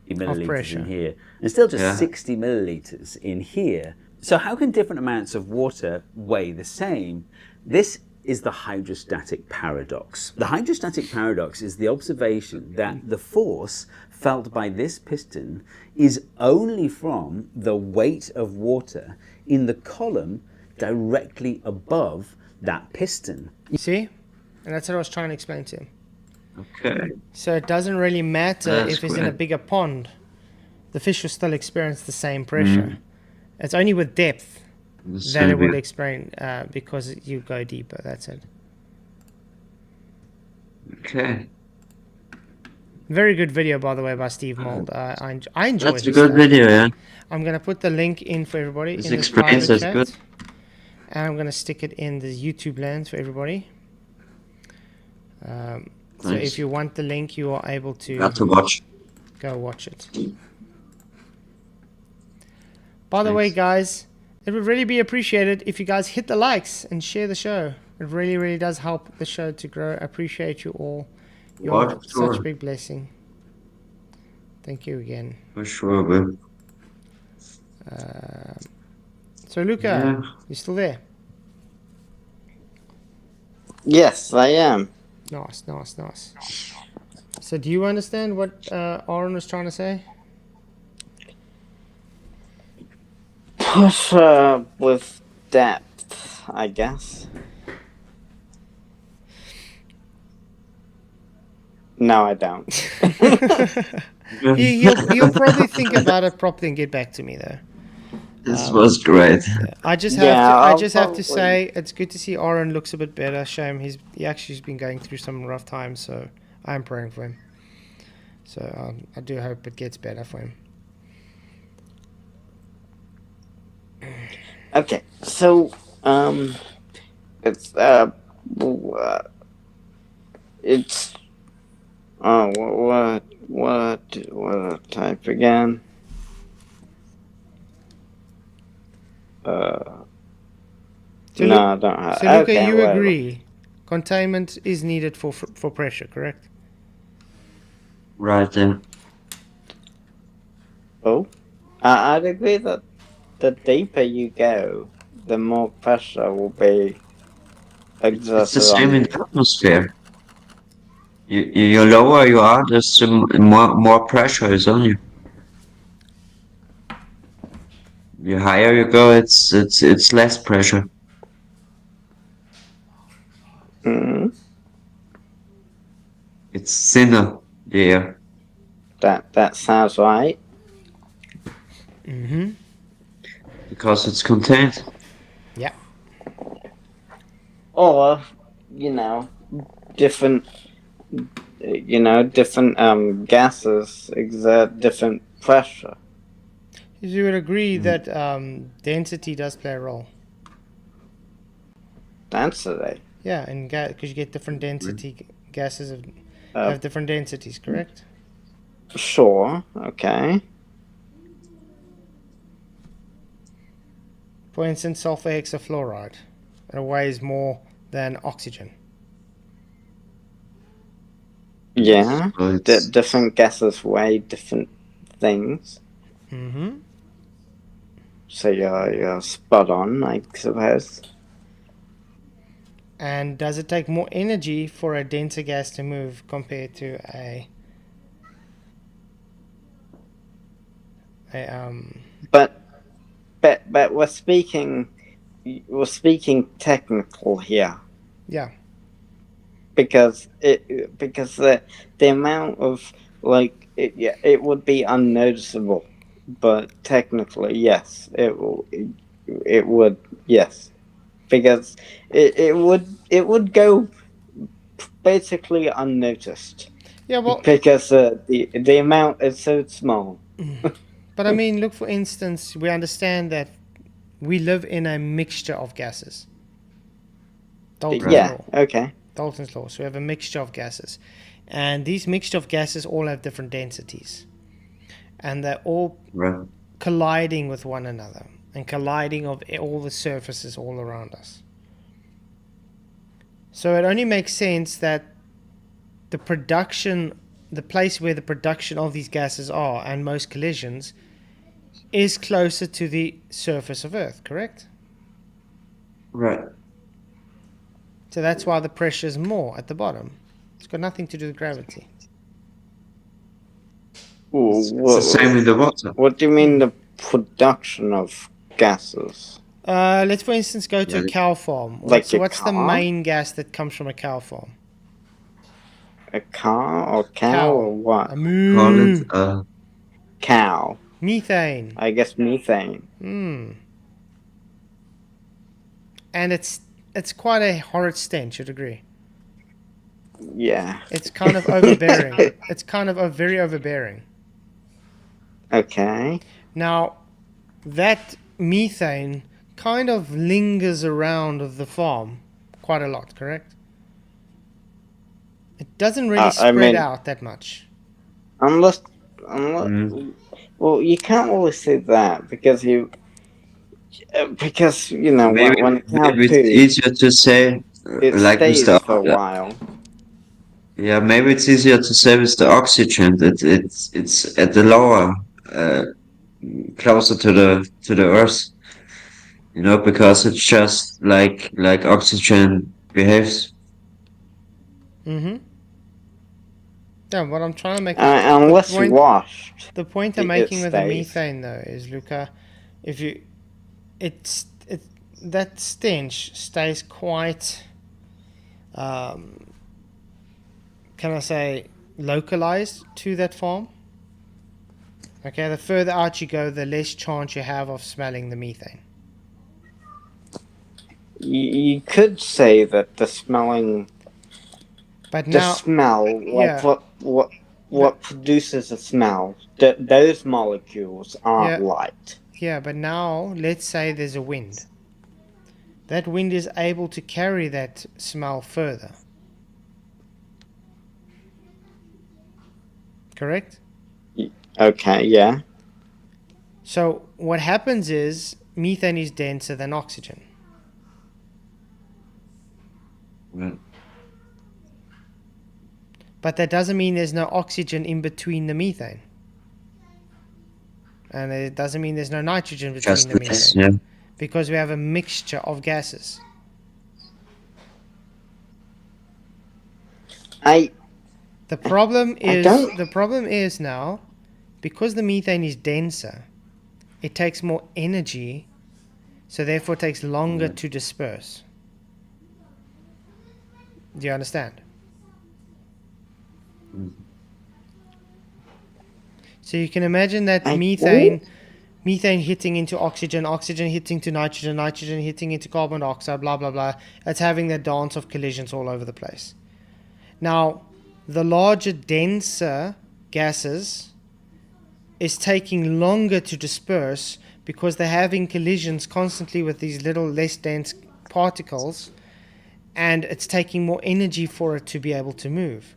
Milliliters pressure. in here, and still just Yeah. 60 milliliters in here. So how can different amounts of water weigh the same? This is the hydrostatic paradox. The hydrostatic paradox is the observation that the force felt by this piston is only from the weight of water in the column directly above that piston. You see? And that's what I was trying to explain to him. Okay. So it doesn't really matter That's if it's in a great. bigger pond. The fish will still experience the same pressure. It's only with depth that it will experience because you go deeper. That's it. Okay. Very good video, by the way, by Steve Mold. I enjoy That's his a good stuff. video, yeah. I'm going to put the link in for everybody This in the explains private it chat. good. And I'm going to stick it in the YouTube land for everybody. So Nice. if you want the link, you are able to Got to watch. go watch it. By the way, Thanks. guys, it would really be appreciated if you guys hit the likes and share the show. It really, really does help the show to grow. I appreciate you all. You're What? such Sure. a big blessing. Thank you again. For sure, man. So, Luca, Yeah. you still there? Yes, I am. Nice, nice, nice. So, do you understand what Aaron was trying to say? Push with depth, I guess. No, I don't. He'll probably think about it properly and get back to me, though. This was great. I just have Yeah, to. I I'll just have to probably- say it's good to see Aaron looks a bit better. Shame he actually's been going through some rough times, so I'm praying for him. So I do hope it gets better for him. Okay, so it's what type again? So No, I don't have. So Luca, okay, you whatever. agree? Containment is needed for pressure, correct? Right there. Oh, I'd agree that the deeper you go, the more pressure will be exerted It's the same on in you. the atmosphere. You lower you are, there's more pressure is on you. The higher you go, it's less pressure. Mhm. It's thinner, the air. That sounds right. Mm-hmm. Because it's contained. Yeah. Or, different gases exert different pressure. You would agree that density does play a role. Density. Yeah, and because you get different density gases have Uh, different densities, correct? Sure. Okay. For instance, sulfur hexafluoride. It weighs more than oxygen. Yeah, So it's different gases weigh different things. Mm-hmm. So you're spot on, I suppose. And does it take more energy for a denser gas to move compared to a But we're speaking technical here yeah. because the amount of like it would be unnoticeable, but technically yes, it would, yes, because it would go basically unnoticed Yeah, well, because the amount is so small. but I mean, look, for instance, we understand that we live in a mixture of gases. Dalton's right. Yeah, law. okay. Dalton's law. So we have a mixture of gases. And these mixture of gases all have different densities. And they're all Right. colliding with one another and colliding of all the surfaces all around us. So it only makes sense that the place where the production of these gases are and most collisions is closer to the surface of Earth, correct? Right. So that's why the pressure is more at the bottom. It's got nothing to do with gravity. Ooh, It's the same with the water. what do you mean the production of gases? Let's, for instance, go to Yeah. a cow farm. Like a What's the car? main gas that comes from a cow farm? A car or cow or what? A Call moo. it Cow. Methane. I guess methane. And it's quite a horrid stench, you'd agree. Yeah. It's kind of overbearing. It's kind of very overbearing. Okay. Now, that methane kind of lingers around the farm quite a lot, correct? It doesn't really I spread mean- out that much. Unless Mm. well, you can't always say that because you know maybe when cow maybe it's poops, easier to say it like with stays the for a while. yeah, maybe it's easier to say with the oxygen that it's at the lower closer to the earth, you know, because it's just like oxygen behaves. Mm-hmm. Yeah, what I'm trying to make... Unless point- washed. The point I'm It making with the stays. methane, though, is, Luca, if you... that stench stays quite... can I say, localized to that farm. Okay, the further out you go, the less chance you have of smelling the methane. You could say that the smelling, But the now, smell, like yeah. what produces a smell, those molecules aren't Yeah. light. yeah, but now let's say there's a wind. That wind is able to carry that smell further. Correct? Okay, yeah. So what happens is methane is denser than oxygen. Right. But that doesn't mean there's no oxygen in between the methane. And it doesn't mean there's no nitrogen between Just the less, methane. yeah. Because we have a mixture of gases. The problem is now, because the methane is denser, it takes more energy, so therefore it takes longer to disperse. Do you understand? So you can imagine that methane hitting into oxygen, oxygen hitting to nitrogen, nitrogen hitting into carbon dioxide, blah, blah, blah. It's having that dance of collisions all over the place. Now, the larger, denser gases is taking longer to disperse because they're having collisions constantly with these little less dense particles, and it's taking more energy for it to be able to move.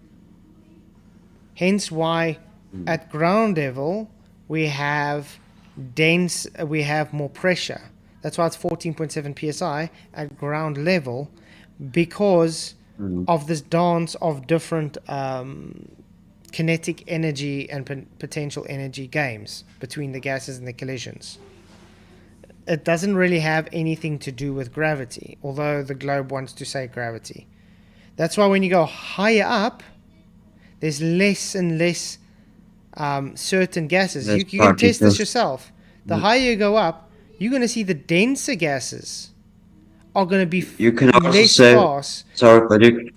Hence why at ground level we have more pressure. That's why it's 14.7 psi at ground level, because of this dance of different kinetic energy and potential energy games between the gases and the collisions. It doesn't really have anything to do with gravity, although the globe wants to say gravity. That's why when you go higher up, there's less and less certain gases. You can test this yourself. The higher you go up, you're going to see the denser gases are going to be You can also less say, sparse. sorry, but you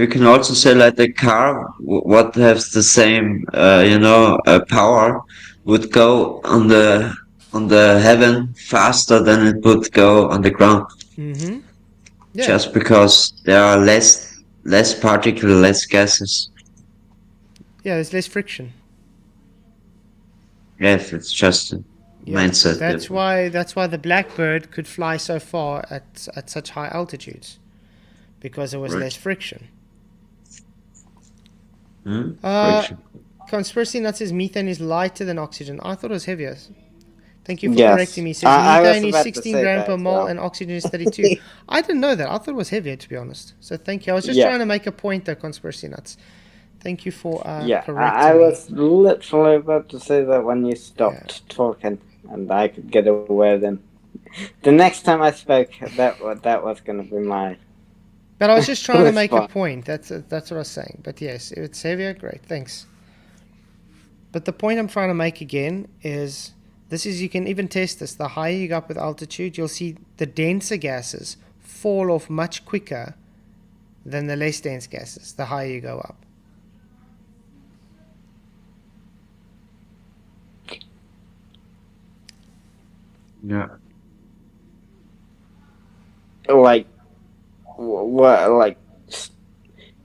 can also say like the car, what has the same, power, would go on the heaven faster than it would go on the ground, Mm-hmm. Yeah. just because there are less particles, less gases. Yeah, there's less friction. Yes, it's just a mindset. That's why the blackbird could fly so far at such high altitudes, because there was less friction. Friction. Conspiracy Nut says methane is lighter than oxygen. I thought it was heavier. Thank you for Yes. correcting me. It says methane is 16 grams per mole and oxygen is 32. I didn't know that. I thought it was heavier, to be honest. So thank you. I was just trying to make a point there, Conspiracy Nuts. Thank you for correcting I me. was literally about to say that when you stopped talking, and I could get away then. The next time I spoke, that was going to be my... But I was just trying to make a point. That's what I was saying. But yes, if it's heavier, great. Thanks. But the point I'm trying to make again is, you can even test this. The higher you go up with altitude, you'll see the denser gases fall off much quicker than the less dense gases, the higher you go up. Yeah. Like, what? Like,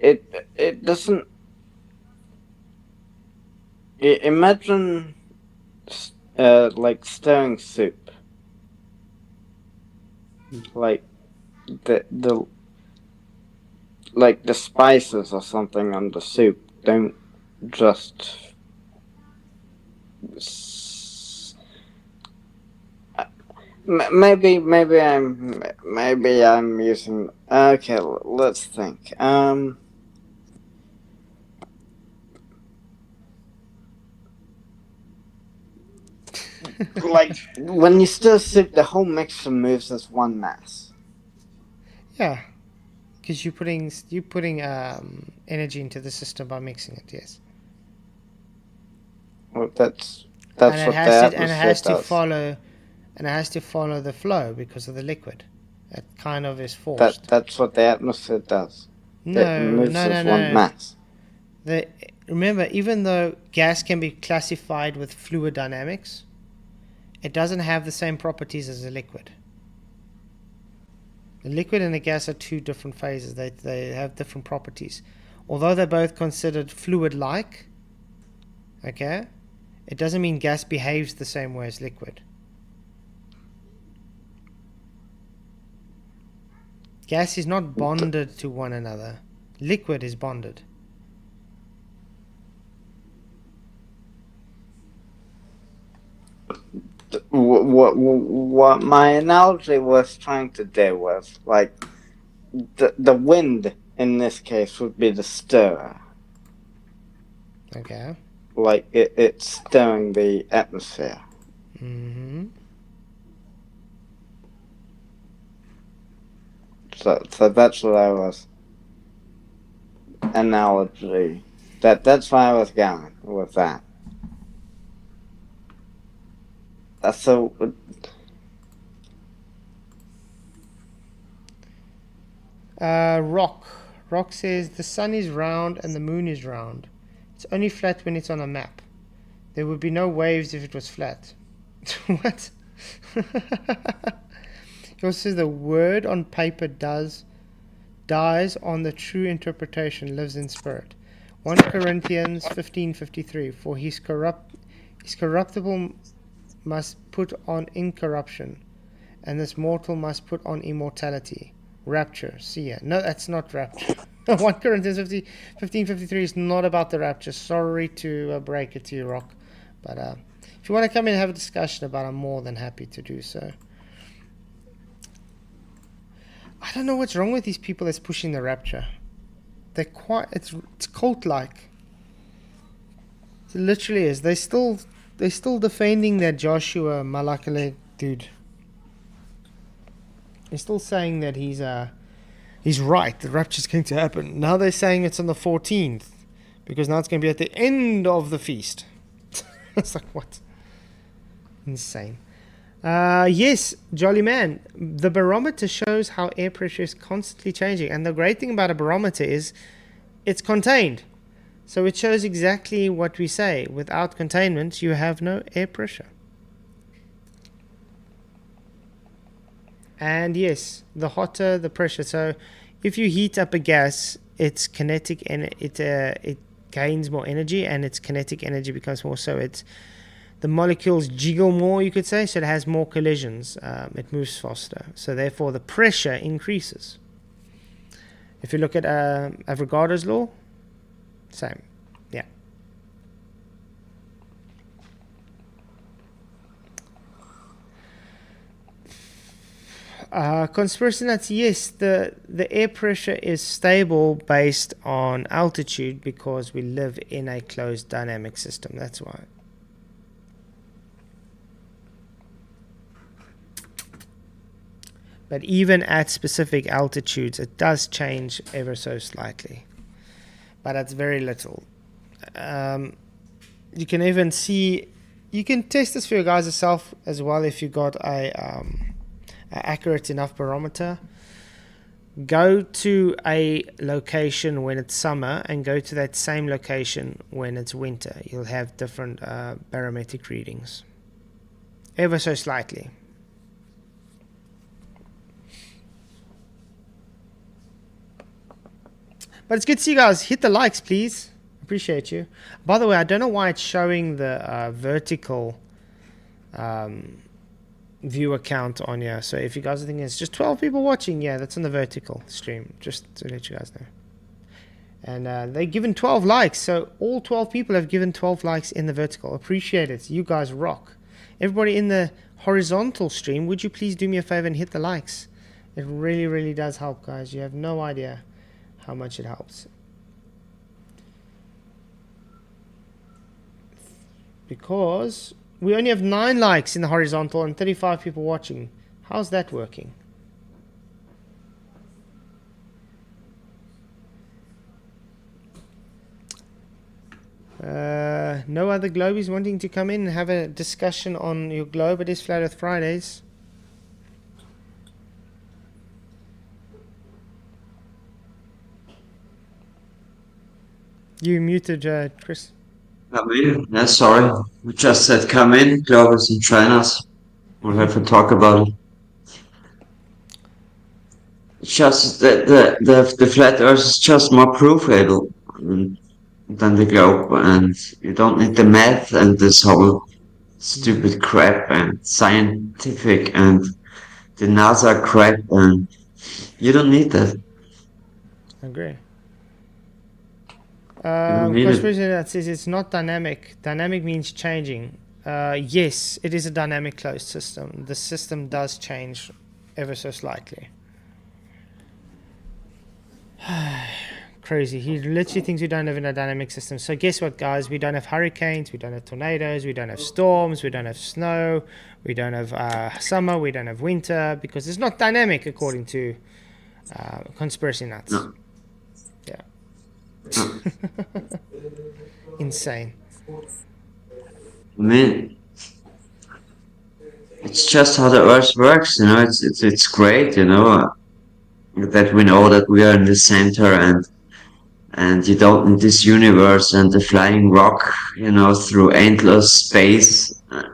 it doesn't. Imagine, like stirring soup. Like, the like the spices or something on the soup don't just. Maybe I'm using. Okay, let's think. Like when you stir soup, the whole mixture moves as one mass. Yeah, because you're putting energy into the system by mixing it. Yes. Well, that's what the atmosphere and it has does. to follow. And it has to follow the flow because of the liquid. It kind of is forced. That's what the atmosphere does. It moves as one mass. Remember, even though gas can be classified with fluid dynamics, it doesn't have the same properties as a liquid. The liquid and the gas are two different phases. They have different properties. Although they're both considered fluid-like, okay, it doesn't mean gas behaves the same way as liquid. Gas is not bonded to one another. Liquid is bonded. What my analogy was trying to do was, like, the wind in this case would be the stirrer. Okay. Like, it's stirring the atmosphere. Mm-hmm. So that's what I was analogy. That's why I was going with that. So Rock says the sun is round and the moon is round. It's only flat when it's on a map. There would be no waves if it was flat. What? He also says the word on paper dies on the true interpretation, lives in spirit. 1 Corinthians 15:53. For his corruptible must put on incorruption, and this mortal must put on immortality. Rapture. See ya. No, that's not rapture. 1 Corinthians 15:53 is not about the rapture. Sorry to break it to you, Rock. But if you want to come in and have a discussion about it, I'm more than happy to do so. I don't know what's wrong with these people that's pushing the rapture. They're quite, it's cult-like. It literally is. They're still defending that Joshua Malakale dude. They're still saying that he's right. The rapture's going to happen. Now they're saying it's on the 14th because now it's going to be at the end of the feast. It's like, what? Insane. Yes, jolly man. The barometer shows how air pressure is constantly changing, and the great thing about a barometer is it's contained. So it shows exactly what we say. Without containment, you have no air pressure. And yes, the hotter the pressure. So if you heat up a gas, it's kinetic and it gains more energy, and its kinetic energy becomes more. So it's the molecules jiggle more, you could say. So it has more collisions. It moves faster. So therefore, the pressure increases. If you look at Avogadro's law, same. Yeah. Conspiracy nuts, yes, the air pressure is stable based on altitude because we live in a closed dynamic system. That's why. But even at specific altitudes, it does change ever so slightly. But that's very little. You can even see, you can test this for you guys yourself as well if you got a accurate enough barometer. Go to a location when it's summer and go to that same location when it's winter. You'll have different barometric readings, ever so slightly. But it's good to see you guys. Hit the likes, please. Appreciate you. By the way, I don't know why it's showing the vertical viewer count on here. So if you guys are thinking it's just 12 people watching, yeah, that's on the vertical stream. Just to let you guys know. And they've given 12 likes. So all 12 people have given 12 likes in the vertical. Appreciate it. You guys rock. Everybody in the horizontal stream, would you please do me a favor and hit the likes? It really, really does help, guys. You have no idea how much it helps. Because we only have 9 likes in the horizontal and 35 people watching. How's that working? No other globies wanting to come in and have a discussion on your globe. It is Flat Earth Fridays. You muted, Chris. Come in. Yeah, sorry. We just said come in, Globus and trainers. We'll have to talk about it. It's just the flat Earth is just more provable than the globe, and you don't need the math and this whole stupid crap and scientific and the NASA crap, and you don't need that. I agree. need it. Conspiracy that says it's not dynamic. Dynamic means changing. Yes, it is a dynamic closed system. The system does change ever so slightly. Crazy. He literally thinks we don't live in a dynamic system. So guess what, guys? We don't have hurricanes, we don't have tornadoes, we don't have storms, we don't have snow, we don't have summer, we don't have winter, because it's not dynamic according to conspiracy nuts. No. Yeah. Insane. I mean, it's just how the Earth works, you know. It's great, you know, that we know that we are in the center, and you don't need this universe and the flying rock, you know, through endless space.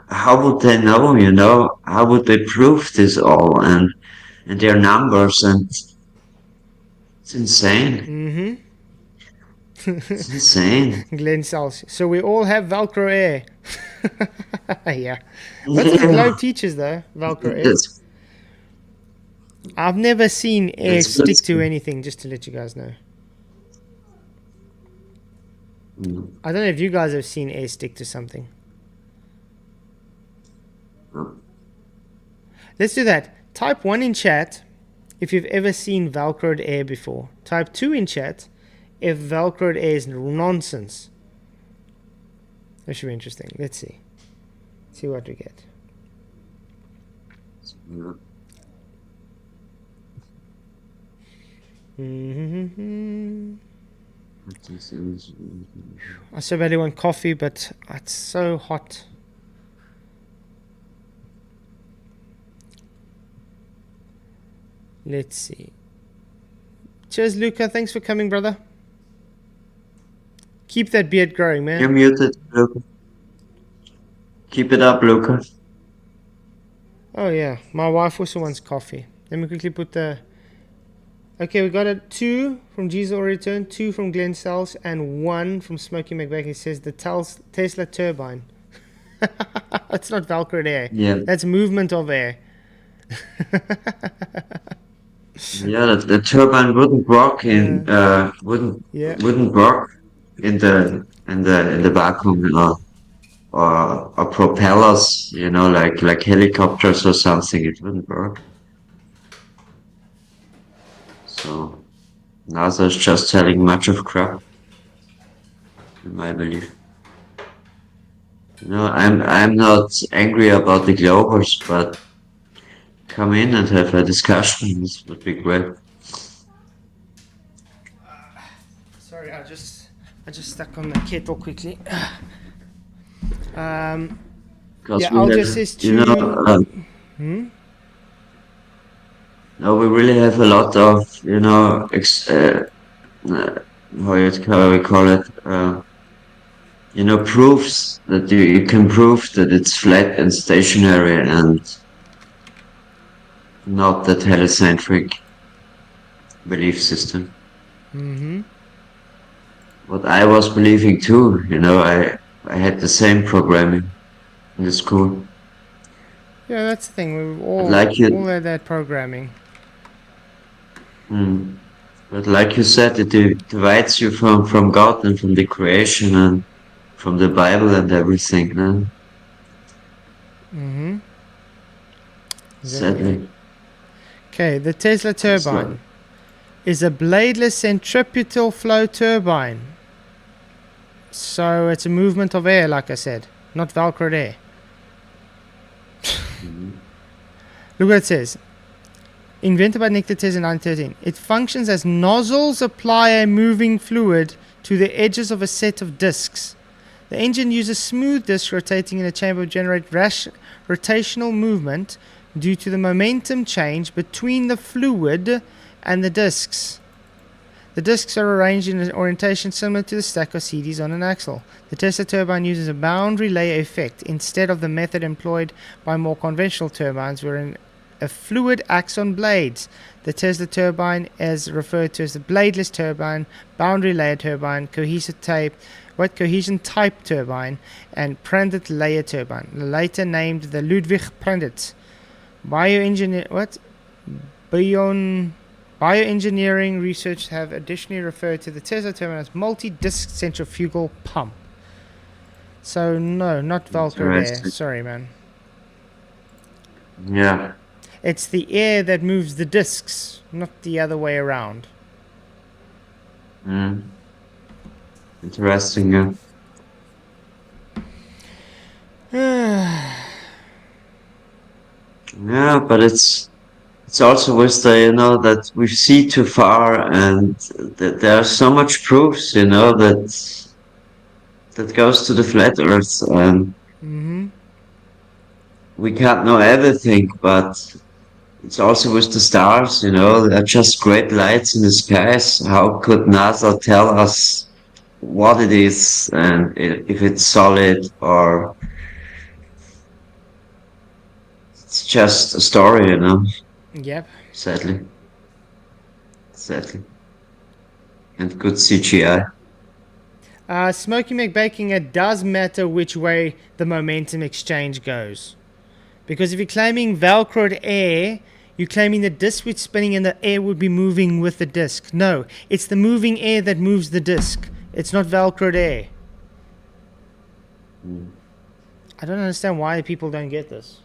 How would they know, you know? How would they prove this all and their numbers? And it's insane. Mm-hmm. It's insane. Glenn Salz. So we all have Velcro air. Yeah. That's what Globe teaches, though. Velcro air. Yes. I've never seen air It's stick just- to anything, just to let you guys know. I don't know if you guys have seen air stick to something. No. Let's do that. Type 1 in chat if you've ever seen Velcroed air before. Type 2 in chat if Velcroed air is nonsense. That should be interesting. Let's see. See what we get. I so badly want coffee, but it's so hot. Let's see. Cheers, Luca. Thanks for coming, brother. Keep that beard growing, man. You're muted, Luca. Keep it up, Luca. Oh, yeah. My wife also wants coffee. Let me quickly put the... Okay, we got a 2 from Jesus Return, 2 from Glenn Sells, and 1 from Smokey McBack. It says the Tesla turbine. It's not Velcroed air. Yeah. That's movement of air. Yeah, the turbine wouldn't work in Yeah. wouldn't work in the vacuum, or propellers, like helicopters or something. It wouldn't work. So NASA is just telling much of crap, in my belief. I'm not angry about the Globers, but come in and have a discussion. This would be great. Sorry, I just stuck on the kettle quickly. Yeah, I'll just say to no, we really have a lot of, how we call it, proofs that you can prove that it's flat and stationary and not that heliocentric belief system. What I was believing too, I had the same programming in the school. Yeah, that's the thing. We've all had that programming. But like you said, it divides you from God and from the creation and from the Bible and everything, no? Sadly. Okay, the Tesla turbine is a bladeless centripetal flow turbine. So it's a movement of air, like I said, not Velcroed air. Look what it says. Invented by Nikola Tesla in 1913. It functions as nozzles apply a moving fluid to the edges of a set of discs. The engine uses smooth discs rotating in a chamber to generate rotational movement due to the momentum change between the fluid and the discs. The discs are arranged in an orientation similar to the stack of CDs on an axle. The Tesla turbine uses a boundary layer effect instead of the method employed by more conventional turbines wherein a fluid acts on blades. The Tesla turbine is referred to as the bladeless turbine, boundary layer turbine, cohesion type turbine, and Prandtl layer turbine, later named the Ludwig Prandtl. Bioengineering research have additionally referred to the Tesla turbine as multi-disc centrifugal pump. So no, not Velcroed air. Sorry, man. Yeah. It's the air that moves the discs, not the other way around. Interesting, yeah. Yeah, but it's also with the, that we see too far, and that there are so much proofs, that goes to the flat earth, and we can't know everything, but it's also with the stars, they're just great lights in the skies. How could NASA tell us what it is and if it's solid or it's just a story, Yep. Sadly. And good CGI. Smokey McBaking, it does matter which way the momentum exchange goes. Because if you're claiming Velcroed air, you're claiming the disc would spinning and the air would be moving with the disc. No, it's the moving air that moves the disc. It's not Velcroed air. I don't understand why people don't get this.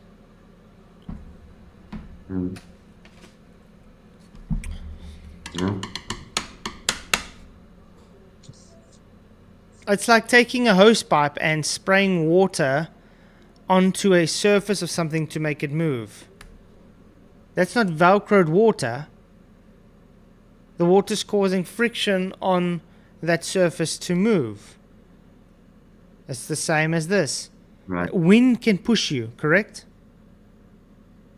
It's like taking a hose pipe and spraying water onto a surface of something to make it move. That's not velcroed water. The water's causing friction on that surface to move. It's the same as this. Right. Wind can push you, correct?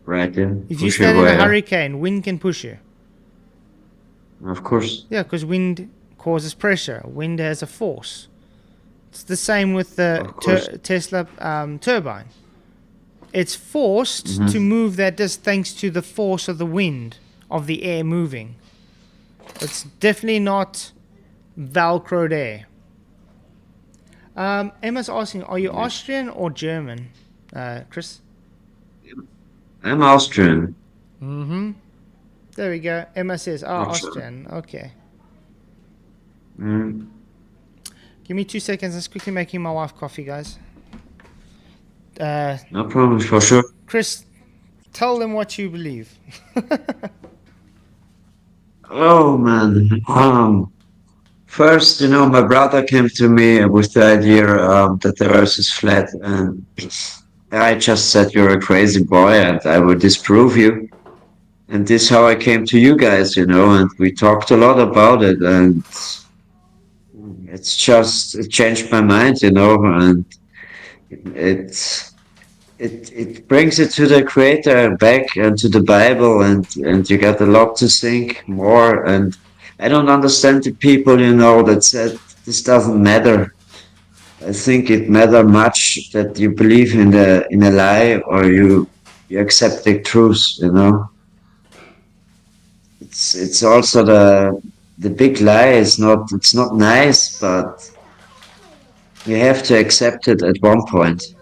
Right, yeah. If you Push stand in away, a yeah. hurricane, wind can push you. Of course. Yeah, because wind causes pressure. Wind has a force. It's the same with the Of course. Tesla turbine. It's forced to move that just thanks to the force of the wind, of the air moving. It's definitely not velcroed air. Emma's asking, are you Austrian or German, Chris? I'm Austrian. There we go. Emma says, oh, Austrian. Austrian. Okay. Mm. Give me 2 seconds. Let's quickly making my wife coffee, guys. No problem, for sure. Chris, tell them what you believe. Oh man. First, my brother came to me with the idea that the Earth is flat, and I just said you're a crazy boy, and I will disprove you. And this is how I came to you guys, and we talked a lot about it, and it changed my mind, and it brings it to the Creator back and to the Bible, and you got a lot to think more. And I don't understand the people, that said this doesn't matter. I think it matters much that you believe in a lie, or you accept the truth. It's also the big lie is it's not nice, but you have to accept it at one point,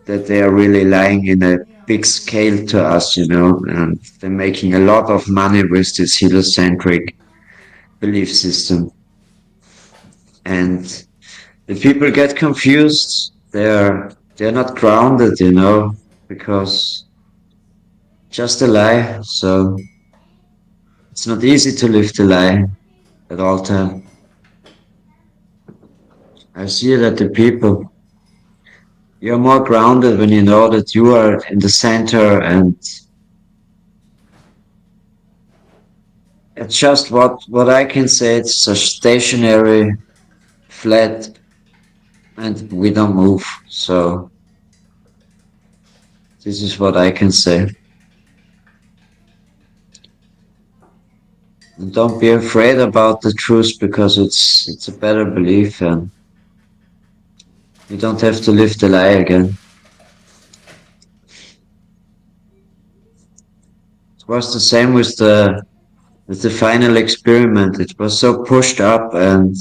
that they are really lying in a big scale to us, and they're making a lot of money with this heliocentric belief system. And the people get confused. They're not grounded, because just a lie. So it's not easy to live the lie at all time. I see that the people, you're more grounded when you know that you are in the center, and it's just what I can say. It's a stationary, flat, and we don't move. So this is what I can say. And don't be afraid about the truth, because it's a better belief, and you don't have to live the lie again. It was the same with the final experiment. It was so pushed up, and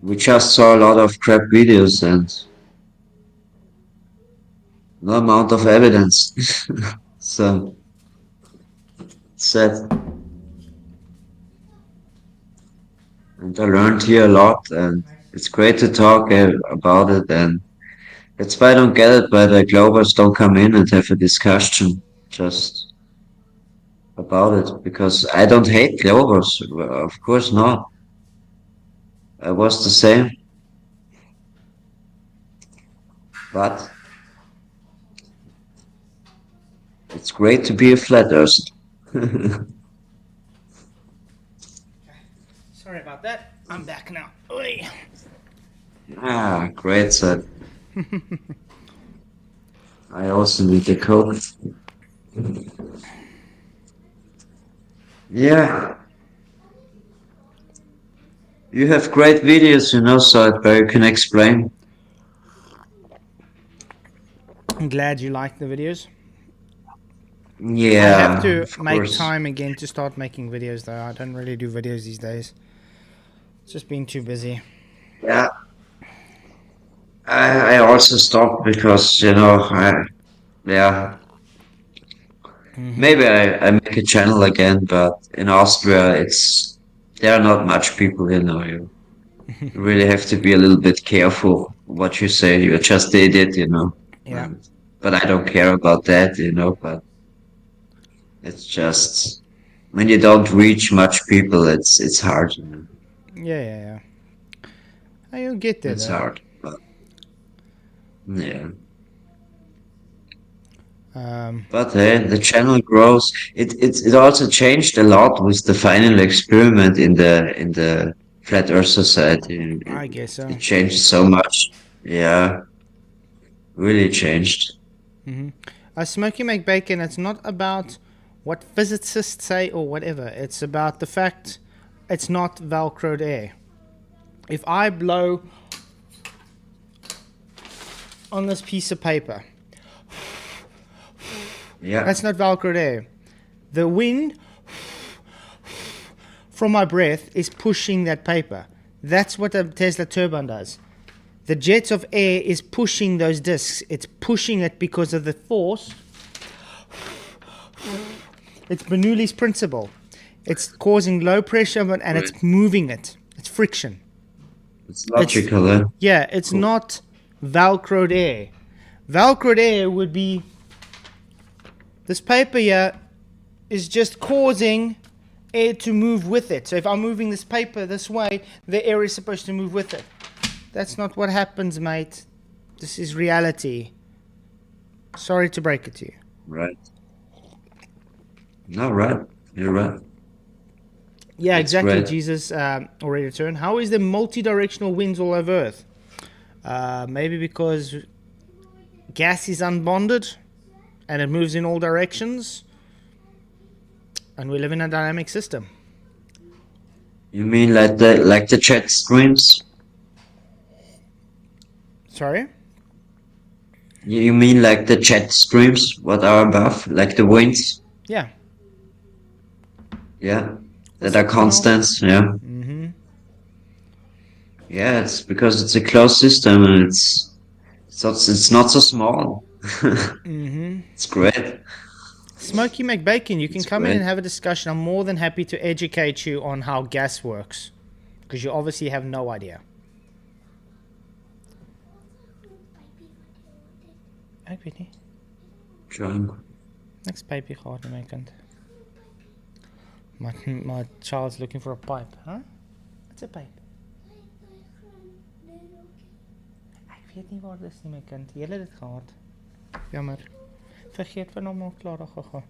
we just saw a lot of crap videos and no amount of evidence. So sad. And I learned here a lot, and it's great to talk about it, and that's why I don't get it why the Globers don't come in and have a discussion just about it, because I don't hate Globers, of course not. I was the same. But it's great to be a flat earther. Sorry about that. I'm back now. Oy. Great set. I also need the code. Yeah. You have great videos, so where you can explain. I'm glad you like the videos. Yeah. I have to of make course. time again to start making videos, though. I don't really do videos these days. It's just been too busy. Yeah. I also stopped because, maybe I make a channel again, but in Austria, there are not much people, you really have to be a little bit careful what you say. You're just the idiot, Yeah. But I don't care about that, but it's just when you don't reach much people, it's hard. Yeah. Oh, you'll get there. It's though. hard. But, yeah. But the channel grows. It also changed a lot with the final experiment in the Flat Earth Society. I guess so. It changed so much. Yeah, really changed. Smoky McBacon, it's not about what physicists say or whatever. It's about the fact it's not Velcroed air. If I blow on this piece of paper, Yeah. that's not Velcroed air. The wind from my breath is pushing that paper. That's what a Tesla turbine does. The jets of air is pushing those discs. It's pushing it because of the force. It's Bernoulli's principle. It's causing low pressure and it's moving it. It's friction. It's logical, eh? Yeah, it's not Velcroed air. Velcroed air would be this paper here is just causing air to move with it. So if I'm moving this paper this way, the air is supposed to move with it. That's not what happens, mate. This is reality. Sorry to break it to you. Right. No, right. You're right. Yeah, That's exactly. great. Jesus already returned. How is there multi-directional winds all over Earth? Maybe because gas is unbonded and it moves in all directions, and we live in a dynamic system. You mean like the jet streams? Sorry? You mean like the jet streams, what are above, like the winds? Yeah. Yeah, that are constants. Yeah. Yeah, it's because it's a closed system and it's not so small. It's great. Smoky McBacon, you can come in great. and have a discussion. I'm more than happy to educate you on how gas works, because you obviously have no idea. Ek weet nie. John. Niks pipie gehad aan my kant. My child's looking for a pipe. Huh? What's a pipe? Ek weet nie waar dis nie, my kind. Jy het dit gehad. Jammer. Vergeet van hom al klaar gegaan.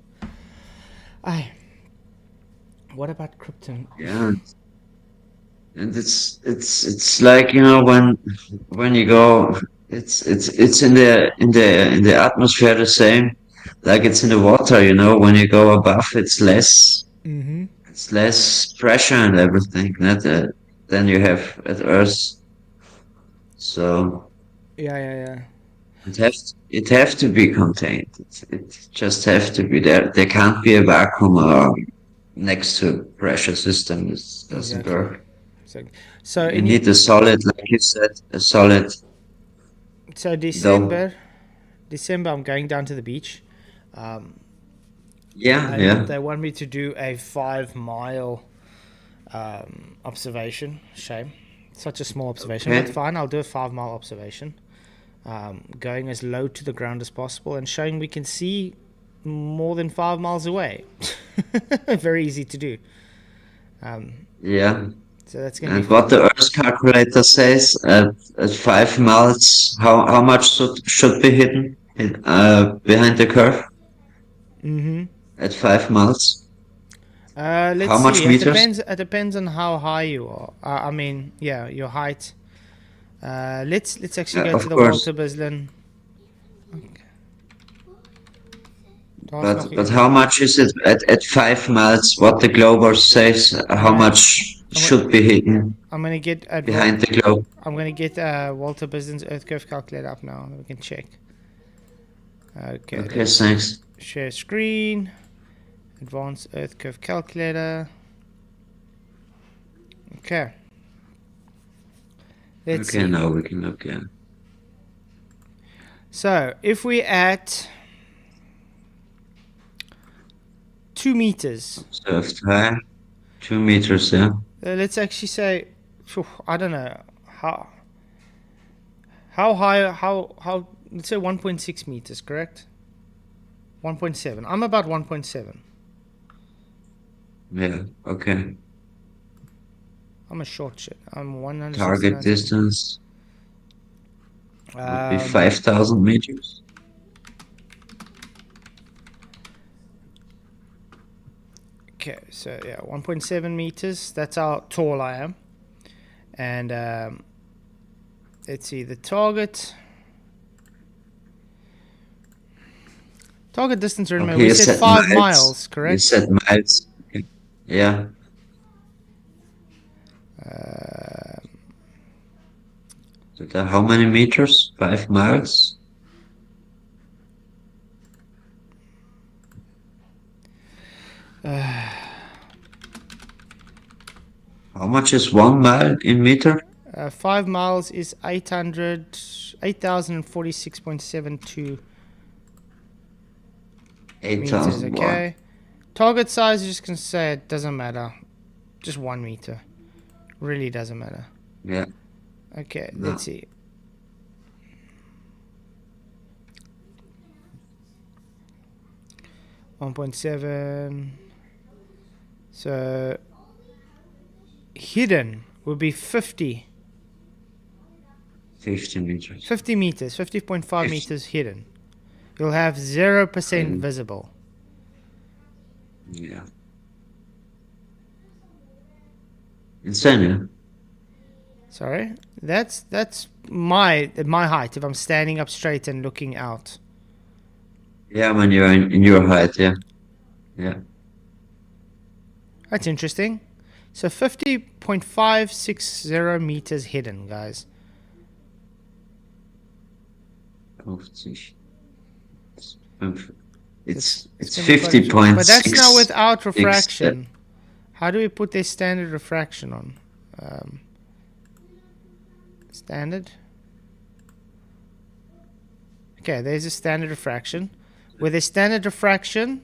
Ai. What about Krypton? Yeah. And it's like, you know, when you go, it's in the atmosphere the same, like it's in the water, you know, when you go above, it's less pressure and everything than you have at Earth. So Yeah. it have to be contained. It just have to be there. There can't be a vacuum next to a pressure system. This doesn't Exactly. work. So You need a solid, like you said, a solid. So December, I'm going down to the beach. Yeah. They want me to do a 5-mile observation. Shame, such a small observation. Okay. But fine, I'll do a 5-mile observation, going as low to the ground as possible and showing we can see more than 5 miles away. Very easy to do. Yeah. So that's going to be And what the Earth calculator says at 5 miles, how much should be hidden behind the curve? At 5 miles. Let's How much see. meters? It depends on how high you are. I mean, yeah, your height. Let's actually go Of to the course. Walter Bislin. But how much is it at 5 miles? What the globe says, how much should be hidden I'm gonna get behind the globe? I'm gonna get Walter Bislin's Earth curve calculator up now. We can check. Okay. Okay, thanks. Share screen. Advanced Earth curve calculator. Okay. Let's Okay, see. now we can look at. So if we're at 2 meters, Observed high, 2 meters, yeah. let's actually say, I don't know how high, how let's say 1.6 meters, correct? 1.7. I'm about 1.7. Yeah, okay. I'm a short shit. I'm 169. Target distance would be Um, 5,000 meters. Okay, so yeah, 1.7 meters. That's how tall I am. And let's see, the target. Target distance, remember, Okay, we you said said 5 miles. miles, You correct? said miles. Okay. Yeah. So how many meters? 5 miles? How much is 1 mile in meter? 5 miles is 8,046.72 meters, 8,000 more. okay? Target size, you're just going to say it doesn't matter. Just 1 meter. Really doesn't matter. Yeah. Okay, No. let's see. $1.7. So hidden would be 50 meters. 50 meters, 50.5 meters hidden. You'll have 0% Hidden. visible. Yeah. Insane, yeah? Sorry, that's my height if I'm standing up straight and looking out. Yeah, when you're in your height, yeah. Yeah. That's interesting. So 50.560 meters hidden, guys. 50. It's gonna be quite 50.6. interesting. But that's now without refraction. How do we put their standard refraction on? Standard. Okay, there's a standard refraction. With a standard refraction,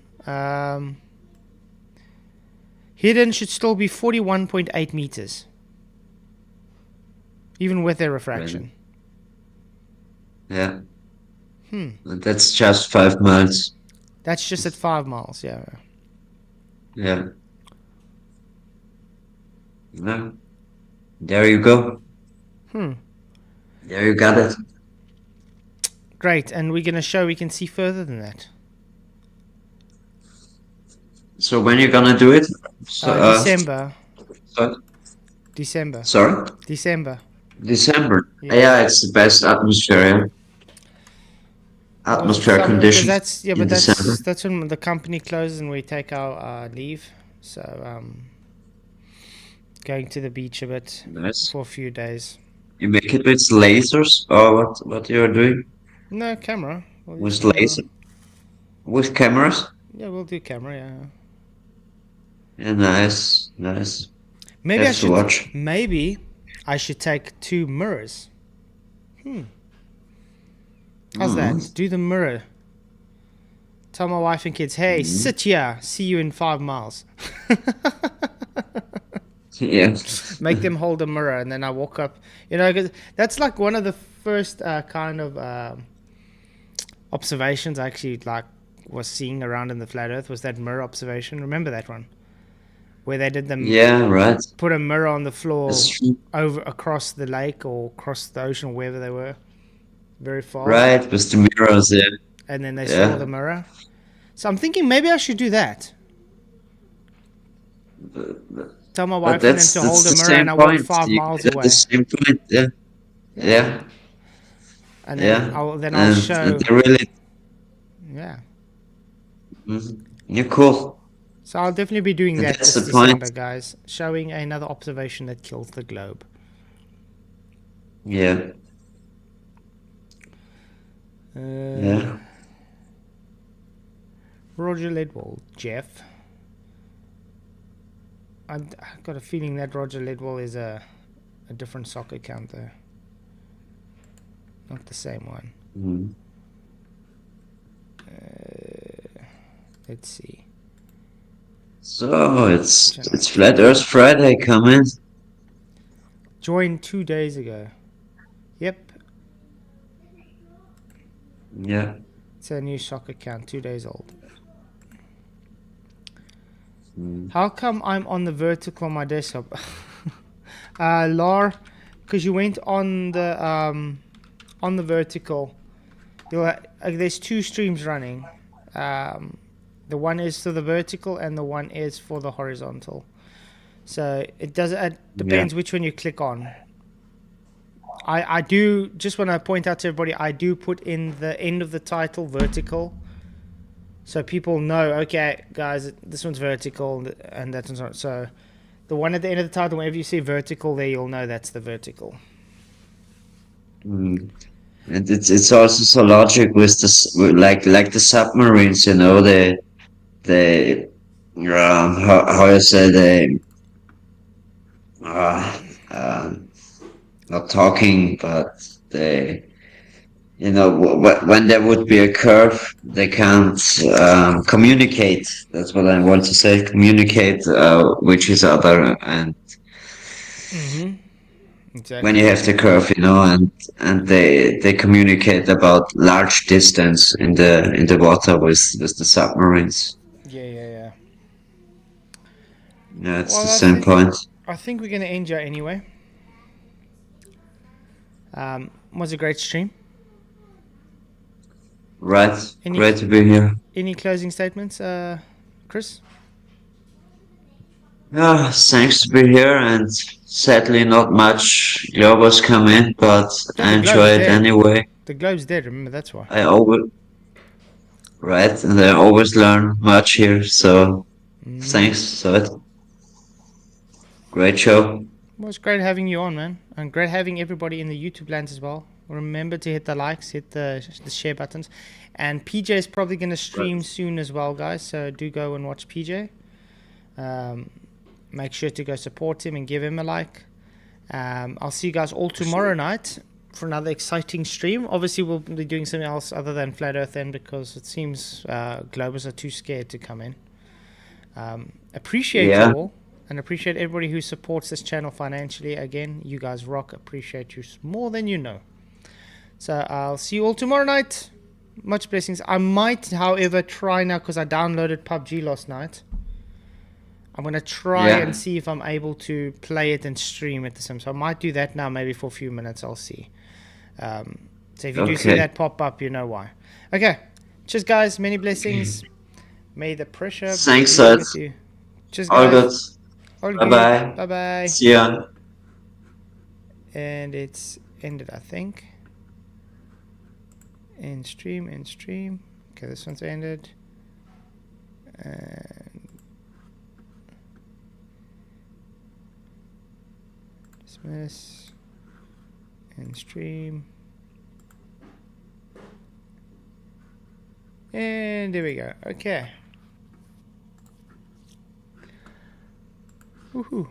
hidden should still be 41.8 meters. Even with a refraction. Yeah. That's just 5 miles. That's just at 5 miles, yeah. Yeah. Yeah. There you go. There you got it. Great, and we're going to show we can see further than that. So when you're gonna do it? December. Sorry? December. Sorry? December. December. Yeah. Yeah, it's the best atmosphere. Atmosphere conditions. That's in December. that's when the company closes and we take our leave. So going to the beach a bit Nice. for a few days. You make it with lasers or what you're doing? No camera. We'll With use camera. laser? With cameras? Yeah, we'll do camera. Yeah. Yeah, nice. Maybe Have to watch. Maybe I should take 2 mirrors. How's that? Do the mirror. Tell my wife and kids, hey, sit here. See you in 5 miles. Yeah. Make them hold a mirror, and then I walk up. You know, 'cause that's like one of the first kind of observations I actually was seeing around in the flat Earth was that mirror observation. Remember that one, where they did them? Yeah, right. Put a mirror on the floor That's true. over across the lake or across the ocean, or wherever they were, very far. Right, with the mirrors, yeah. And then they Yeah. saw the mirror. So I'm thinking maybe I should do that. Tell my wife and them to hold the mirror, and I walk 5 miles away. The same point, yeah. Yeah. And then Yeah. I'll show. They really. Yeah. You're cool. So I'll definitely be doing that That's this the point. December, guys. Showing another observation that kills the globe. Yeah. Yeah. Roger Ledwell, Jeff. I've got a feeling that Roger Ledwell is a different soccer account though. Not the same one. Let's see. So it's Flat Earth Friday coming. Joined 2 days ago. Yep. Yeah. It's a new soccer account, 2 days old. How come I'm on the vertical on my desktop? Lar, because you went on the vertical. There's two streams running. The one is for the vertical and the one is for the horizontal. So it depends which one you click on. I do just want to point out to everybody, I do put in the end of the title vertical, so people know, okay guys, this one's vertical and that one's not. So the one at the end of the title, whenever you see vertical there, you'll know that's the vertical. And it's also so logic with this, like the submarines, you know, they how you say, they not talking, but they, you know, when there would be a curve, they can't communicate. That's what I want to say. Communicate with each other, and Exactly. when you have the curve, you know, and they communicate about large distance in the water with the submarines. Yeah. Yeah, it's the same point. I think we're going to end here anyway. Was a great stream. Right. Great to be here. Any closing statements, Chris? Yeah, thanks to be here, and sadly not much Globals come in, but I enjoy it anyway. The globe's dead, remember, that's why. Right, and I always learn much here, so thanks. So great show. Well, it's great having you on, man, and great having everybody in the YouTube lands as well. Remember to hit the likes, hit the share buttons, and PJ is probably going to stream soon as well, guys, so do go and watch PJ. Make sure to go support him and give him a like. I'll see you guys all tomorrow night for another exciting stream. Obviously, we'll be doing something else other than Flat Earth then, because it seems Globers are too scared to come in. Appreciate you all, and appreciate everybody who supports this channel financially. Again, you guys rock. Appreciate you more than you know. So I'll see you all tomorrow night. Much blessings. I might, however, try now, because I downloaded PUBG last night. I'm going to try and see if I'm able to play it and stream at the same time. So I might do that now, maybe for a few minutes. I'll see. So if you do see that pop up, you know why. Okay. Cheers, guys. Many blessings. May the pressure be with you. Cheers, guys. All good. Bye-bye. Bye-bye. See ya. And it's ended, I think. End stream. Okay, this one's ended. And dismiss. End stream. And there we go. Okay. Woohoo.